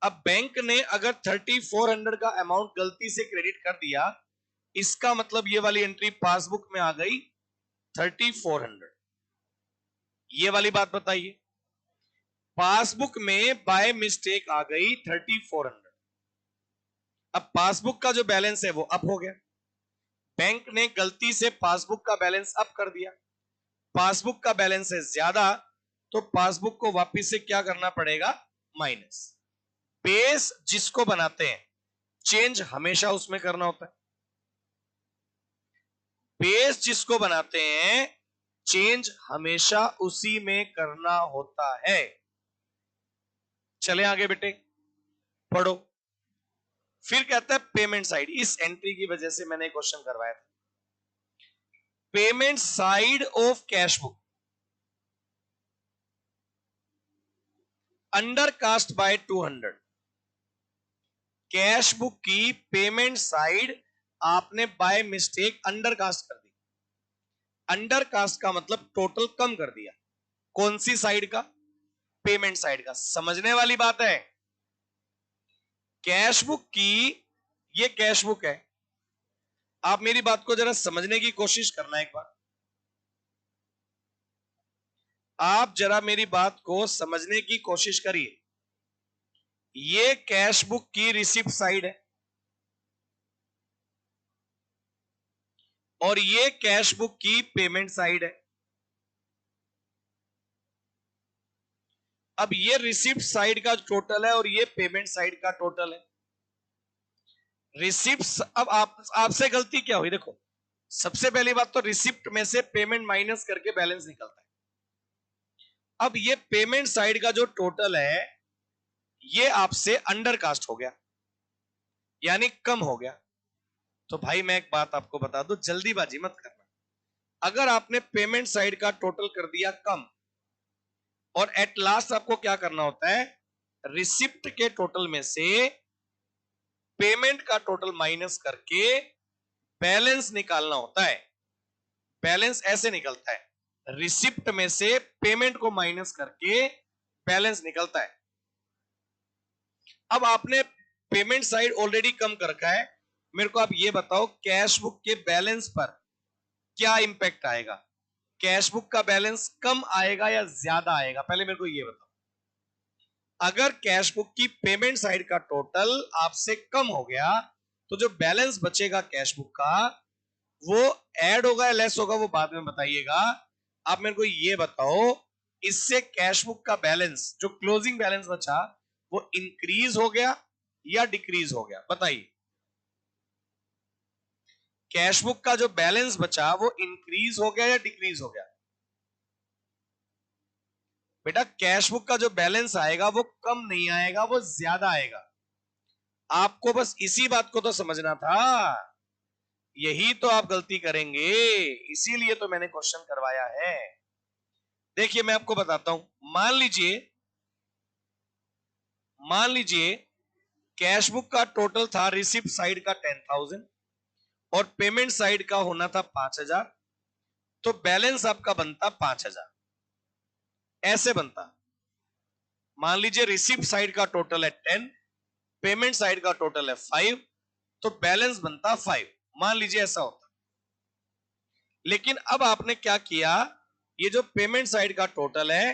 अब बैंक ने अगर 3,400 का अमाउंट गलती से क्रेडिट कर दिया, इसका मतलब ये वाली एंट्री पासबुक में आ गई 3,400। ये वाली बात बताइए, पासबुक में बाय मिस्टेक आ गई 3,400। अब पासबुक का जो बैलेंस है वो अप हो गया, बैंक ने गलती से पासबुक का बैलेंस अप कर दिया। पासबुक का बैलेंस है ज्यादा, तो पासबुक को वापस से क्या करना पड़ेगा? माइनस। बेस जिसको बनाते हैं चेंज हमेशा उसमें करना होता है। बेस जिसको बनाते हैं चेंज हमेशा उसी में करना होता है। चले आगे बेटे, पढ़ो। फिर कहता है पेमेंट साइड, इस एंट्री की वजह से मैंने क्वेश्चन करवाया था। Payment side of cash book undercast by 200। Cash book की पेमेंट साइड आपने बाय मिस्टेक अंडर कास्ट कर दी। अंडर कास्ट का मतलब टोटल कम कर दिया। कौन सी साइड का? पेमेंट साइड का। समझने वाली बात है। कैश बुक की, ये कैश बुक है, आप मेरी बात को जरा समझने की कोशिश करना एक बार। आप जरा मेरी बात को समझने की कोशिश करिए। ये कैश बुक की रिसिप्ट साइड है और ये कैश बुक की पेमेंट साइड है। अब ये रिसिप्ट साइड का टोटल है और ये पेमेंट साइड का टोटल है। रिसिप्ट, अब आपसे गलती क्या हुई? देखो, सबसे पहली बात तो रिसिप्ट में से पेमेंट माइनस करके बैलेंस निकलता है। अब ये पेमेंट साइड का जो टोटल है ये आपसे अंडर कास्ट हो गया, यानी कम हो गया। तो भाई मैं एक बात आपको बता दूं, जल्दीबाजी मत करना। अगर आपने पेमेंट साइड का टोटल कर दिया कम और एट लास्ट आपको क्या करना होता है? रिसिप्ट के टोटल में से पेमेंट का टोटल माइनस करके बैलेंस निकालना होता है। बैलेंस ऐसे निकलता है, रिसिप्ट में से पेमेंट को माइनस करके बैलेंस निकलता है। अब आपने पेमेंट साइड ऑलरेडी कम कर रखा है, मेरे को आप ये बताओ कैश बुक के बैलेंस पर क्या इंपैक्ट आएगा? कैश बुक का बैलेंस कम आएगा या ज्यादा आएगा? पहले मेरे को ये बताओ। अगर कैश बुक की पेमेंट साइड का टोटल आपसे कम हो गया तो जो बैलेंस बचेगा कैश बुक का वो ऐड होगा या लेस होगा, वो बाद में बताइएगा। आप मेरे को ये बताओ, इससे कैश बुक का बैलेंस जो क्लोजिंग बैलेंस बचा वो इंक्रीज हो गया या डिक्रीज हो गया? बताइए। कैश बुक का जो बैलेंस बचा वो इंक्रीज हो गया या डिक्रीज हो गया? बेटा कैश बुक का जो बैलेंस आएगा वो कम नहीं आएगा, वो ज्यादा आएगा। आपको बस इसी बात को तो समझना था। यही तो आप गलती करेंगे, इसीलिए तो मैंने क्वेश्चन करवाया है। देखिए मैं आपको बताता हूं। मान लीजिए कैश बुक का टोटल था रिसिप्ट साइड का 10,000 और पेमेंट साइड का होना था 5,000, तो बैलेंस आपका बनता 5,000। ऐसे बनता। मान लीजिए रिसिप्ट साइड का टोटल है 10, पेमेंट साइड का टोटल है 5, तो बैलेंस बनता 5। मान लीजिए ऐसा होता। लेकिन अब आपने क्या किया, ये जो पेमेंट साइड का टोटल है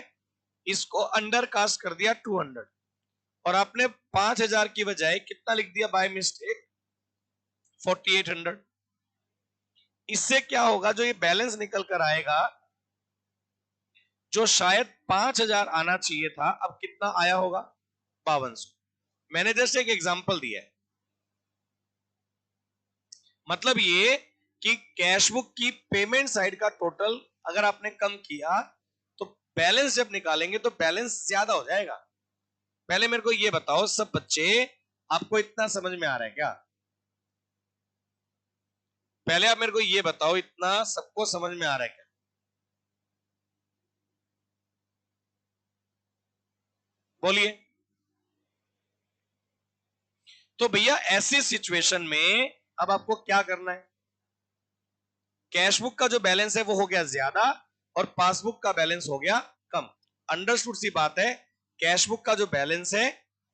इसको अंडर कास्ट कर दिया 200 और आपने 5,000 की बजाय कितना लिख दिया बाय मिस्टेक? 4,800। इससे क्या होगा, जो ये बैलेंस निकल कर आएगा, जो शायद 5,000 आना चाहिए था, अब कितना आया होगा? 5,200। मैंने जस्ट एक एग्जांपल दिया है। मतलब ये कि कैश बुक की पेमेंट साइड का टोटल अगर आपने कम किया तो बैलेंस जब निकालेंगे तो बैलेंस ज्यादा हो जाएगा। पहले मेरे को ये बताओ सब बच्चे, आपको इतना समझ में आ रहा है क्या? पहले आप मेरे को ये बताओ, इतना सबको समझ में आ रहा है क्या? बोलिए। तो भैया ऐसी सिचुएशन में अब आपको क्या करना है? कैश बुक का जो बैलेंस है वो हो गया ज्यादा और पासबुक का बैलेंस हो गया कम। अंडरस्टूड सी बात है। कैश बुक का जो बैलेंस है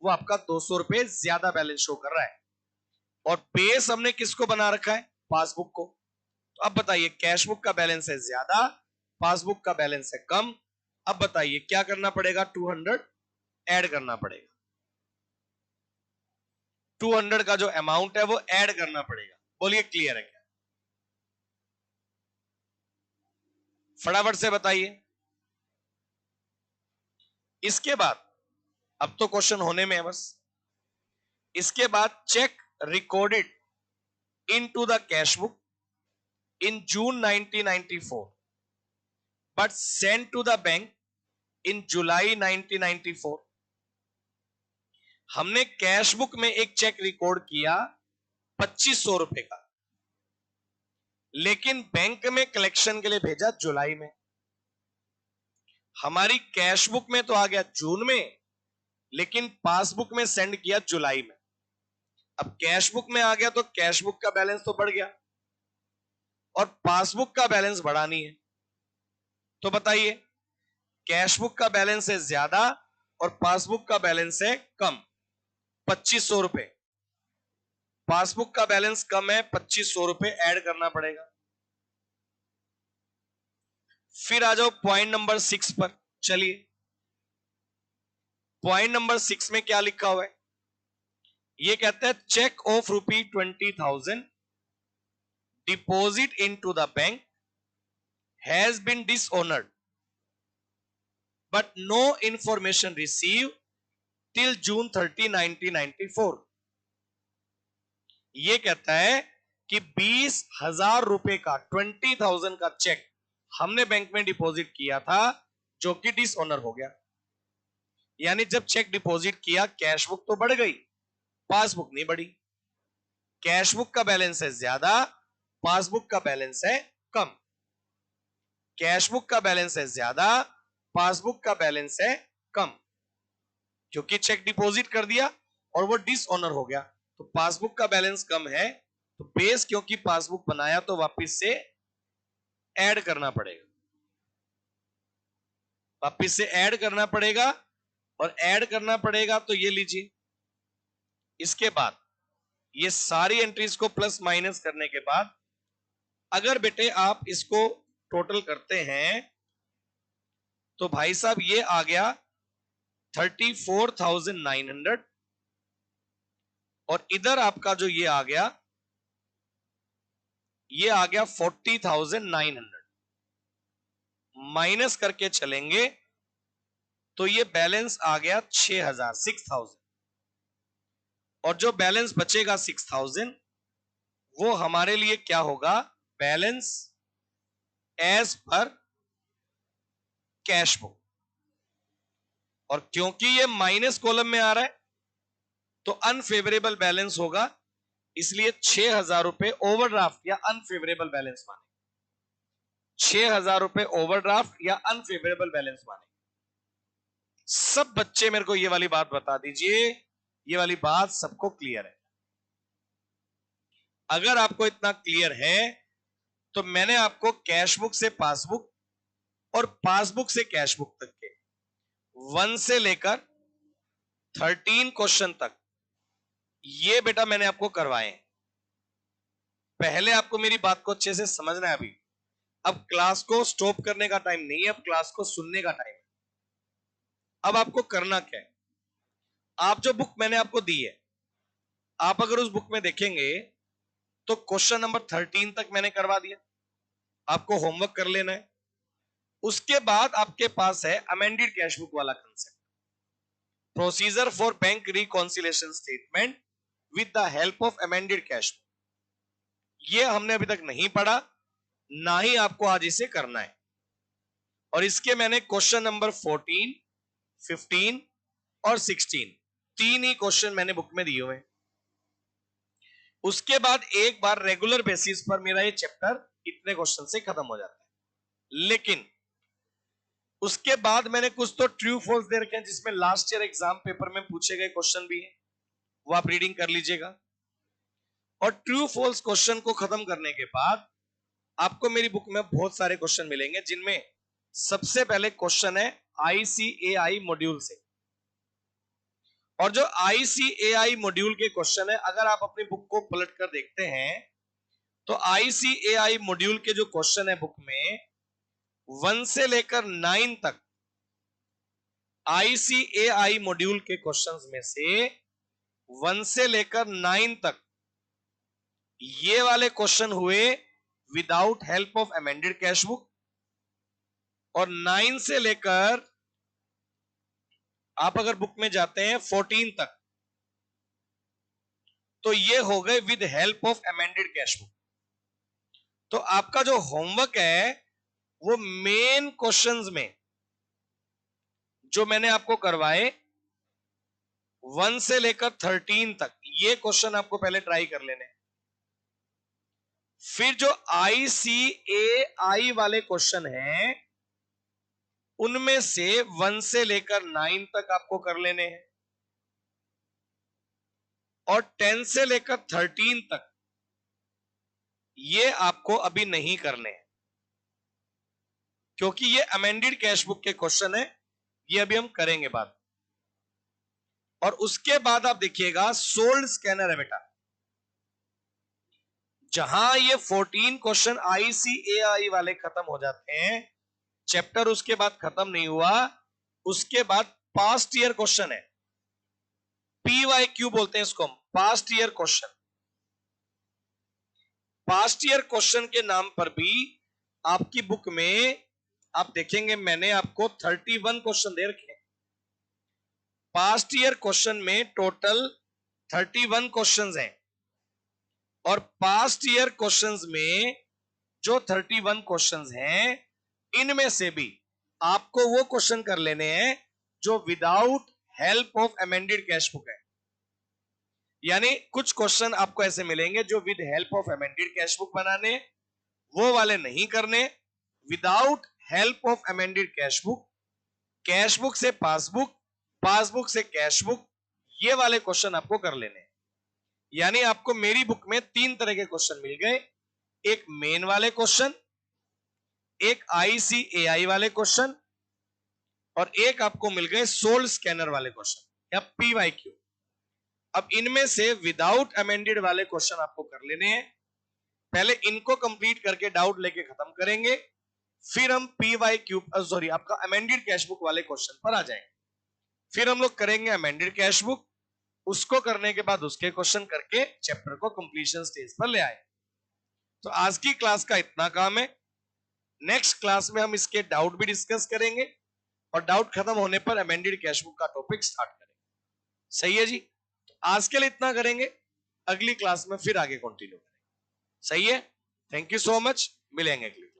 वो आपका 200 रुपए ज्यादा बैलेंस शो कर रहा है और बेस हमने किसको बना रखा है? पासबुक को। तो अब बताइए, कैश बुक का बैलेंस है ज्यादा, पासबुक का बैलेंस है कम। अब बताइए क्या करना पड़ेगा? 200 ऐड करना पड़ेगा। 200 का जो अमाउंट है वो ऐड करना पड़ेगा। बोलिए क्लियर है क्या? फटाफट से बताइए। इसके बाद, अब तो क्वेश्चन होने में है बस। इसके बाद cheque recorded into the cash book in June 1994 but sent to the bank in July 1994 हमने कैश बुक में एक चेक रिकॉर्ड किया 2500 रुपए का, लेकिन बैंक में कलेक्शन के लिए भेजा जुलाई में। हमारी कैश बुक में तो आ गया जून में, लेकिन पासबुक में सेंड किया जुलाई में। अब कैश बुक में आ गया तो कैश बुक का बैलेंस तो बढ़ गया और पासबुक का बैलेंस बढ़ा नहीं है। तो बताइए, कैश बुक का बैलेंस है ज्यादा और पासबुक का बैलेंस है कम, 2500 रुपए। पासबुक का बैलेंस कम है, 2500 रुपए ऐड करना पड़ेगा। फिर आ जाओ पॉइंट नंबर 6 पर। चलिए, पॉइंट नंबर 6 में क्या लिखा हुआ है? ये कहता है cheque of ₹20,000 deposit into the bank has been dishonoured but no information receive till June 30, 1994। ये कहता है कि 20,000 रुपए का 20,000 का चेक हमने बैंक में डिपॉजिट किया था, जो कि डिसऑनर हो गया। यानी जब चेक डिपॉजिट किया, कैश बुक तो बढ़ गई, पासबुक नहीं बढ़ी। कैश बुक का बैलेंस है ज्यादा, पासबुक का बैलेंस है कम। कैश बुक का बैलेंस है ज्यादा, पासबुक का बैलेंस है कम, क्योंकि चेक डिपॉजिट कर दिया और वो डिसऑनर हो गया। तो पासबुक का बैलेंस कम है, तो बेस क्योंकि पासबुक बनाया तो वापस से ऐड करना पड़ेगा, वापस से ऐड करना पड़ेगा। और ऐड करना पड़ेगा तो ये लीजिए, इसके बाद ये सारी एंट्रीज को प्लस माइनस करने के बाद अगर बेटे आप इसको टोटल करते हैं तो भाई साहब ये आ गया 34,900 और इधर आपका जो ये आ गया 40,900। माइनस करके चलेंगे तो ये बैलेंस आ गया 6,000 और जो बैलेंस बचेगा 6,000 वो हमारे लिए क्या होगा? Balance as per cash book. और क्योंकि ये माइनस कॉलम में आ रहा है तो अनफेवरेबल बैलेंस होगा, इसलिए 6,000 रुपए ओवरड्राफ्ट या अनफेवरेबल बैलेंस माने। 6,000 रुपए ओवरड्राफ्ट या अनफेवरेबल बैलेंस माने। सब बच्चे मेरे को ये वाली बात बता दीजिए, ये वाली बात सबको क्लियर है? अगर आपको इतना क्लियर है तो मैंने आपको कैश बुक से पासबुक और पासबुक से कैश बुक तक के 1 से लेकर 13 क्वेश्चन तक ये बेटा मैंने आपको करवाए हैं। पहले आपको मेरी बात को अच्छे से समझना है। अभी अब क्लास को स्टॉप करने का टाइम नहीं है, अब क्लास को सुनने का टाइम है। अब आपको करना क्या है? आप जो बुक मैंने आपको दी है, आप अगर उस बुक में देखेंगे तो क्वेश्चन नंबर 13 तक मैंने करवा दिया, आपको होमवर्क कर लेना है। उसके बाद आपके पास है अमेंडेड कैश बुक वाला concept, procedure for bank reconciliation statement with the help of amended cash book. ये हमने अभी तक नहीं पढ़ा, ना ही आपको आज इसे करना है। और इसके मैंने क्वेश्चन नंबर 14, 15 और 16 तीन ही क्वेश्चन मैंने बुक में दिए हुए हैं। उसके बाद एक बार रेगुलर बेसिस पर मेरा ये चैप्टर इतने क्वेश्चन से खत्म हो जाता है। लेकिन उसके बाद मैंने कुछ तो ट्रू फॉल्स दे रखे हैं, जिसमें लास्ट ईयर एग्जाम पेपर में पूछे गए क्वेश्चन भी हैं, वो आप रीडिंग कर लीजिएगा। और ट्रू फॉल्स क्वेश्चन को खत्म करने के बाद आपको मेरी बुक में बहुत सारे क्वेश्चन मिलेंगे, जिनमें सबसे पहले क्वेश्चन है ICAI मॉड्यूल से। और जो ICAI मॉड्यूल के क्वेश्चन है, अगर आप अपनी बुक को पलट कर देखते हैं तो ICAI मॉड्यूल के जो क्वेश्चन है बुक में 1 से लेकर 9 तक, ICAI मॉड्यूल के क्वेश्चंस में से 1 से लेकर 9 तक ये वाले क्वेश्चन हुए without help of amended cash book. और 9 से लेकर आप अगर बुक में जाते हैं 14 तक तो ये हो गए with help of amended cash book. तो आपका जो होमवर्क है वो मेन क्वेश्चंस में जो मैंने आपको करवाए 1 से लेकर 13 तक ये क्वेश्चन आपको पहले ट्राई कर लेने। फिर जो ICAI वाले क्वेश्चन हैं उनमें से 1 से लेकर 9 तक आपको कर लेने हैं, और 10 से लेकर 13 तक ये आपको अभी नहीं करने हैं, क्योंकि ये अमेंडेड कैश बुक के क्वेश्चन है, ये अभी हम करेंगे बाद। और उसके बाद आप देखिएगा सोल्ड स्कैनर है बेटा, जहां ये 14 क्वेश्चन ICAI वाले खत्म हो जाते हैं, चैप्टर उसके बाद खत्म नहीं हुआ, उसके बाद पास्ट ईयर क्वेश्चन है, PYQ बोलते हैं इसको हम, past year question. Past year question के नाम पर भी आपकी बुक में आप देखेंगे मैंने आपको 31 क्वेश्चन दे रखे हैं। पास्ट ईयर क्वेश्चन में टोटल 31 क्वेश्चंस हैं, और पास्ट ईयर क्वेश्चंस में जो 31 क्वेश्चंस हैं इनमें से भी आपको वो क्वेश्चन कर लेने हैं जो without help of amended cash book है। यानी कुछ क्वेश्चन आपको ऐसे मिलेंगे जो with help of amended cash book बनाने, वो वाले नहीं करने। Without help of amended cash book से पासबुक, पासबुक से कैश बुक, ये वाले क्वेश्चन आपको कर लेने। यानी आपको मेरी बुक में 3 तरह के क्वेश्चन मिल गए, एक मेन वाले क्वेश्चन, एक ICAI वाले क्वेश्चन, और एक आपको मिल गए सोल्ड स्कैनर वाले क्वेश्चन या PYQ। अब इनमें से विदाउट अमेंडेड वाले क्वेश्चन आपको कर लेने हैं, पहले इनको कंप्लीट करके डाउट लेके खत्म करेंगे, फिर हम PYQ सॉरी आपका अमेंडेड कैश बुक वाले क्वेश्चन पर आ जाएंगे। फिर हम लोग करेंगे अमेंडेड कैश बुक, उसको करने के बाद उसके क्वेश्चन करके चैप्टर को कंप्लीशन स्टेज पर ले आए। तो आज की क्लास का इतना काम है, नेक्स्ट क्लास में हम इसके डाउट भी डिस्कस करेंगे, और डाउट खत्म होने पर अमेंडेड कैश बुक का टॉपिक स्टार्ट करेंगे। सही है जी, तो आज के लिए इतना करेंगे, अगली क्लास में फिर आगे कंटिन्यू करेंगे। सही है, थैंक यू सो मच, मिलेंगे अगली।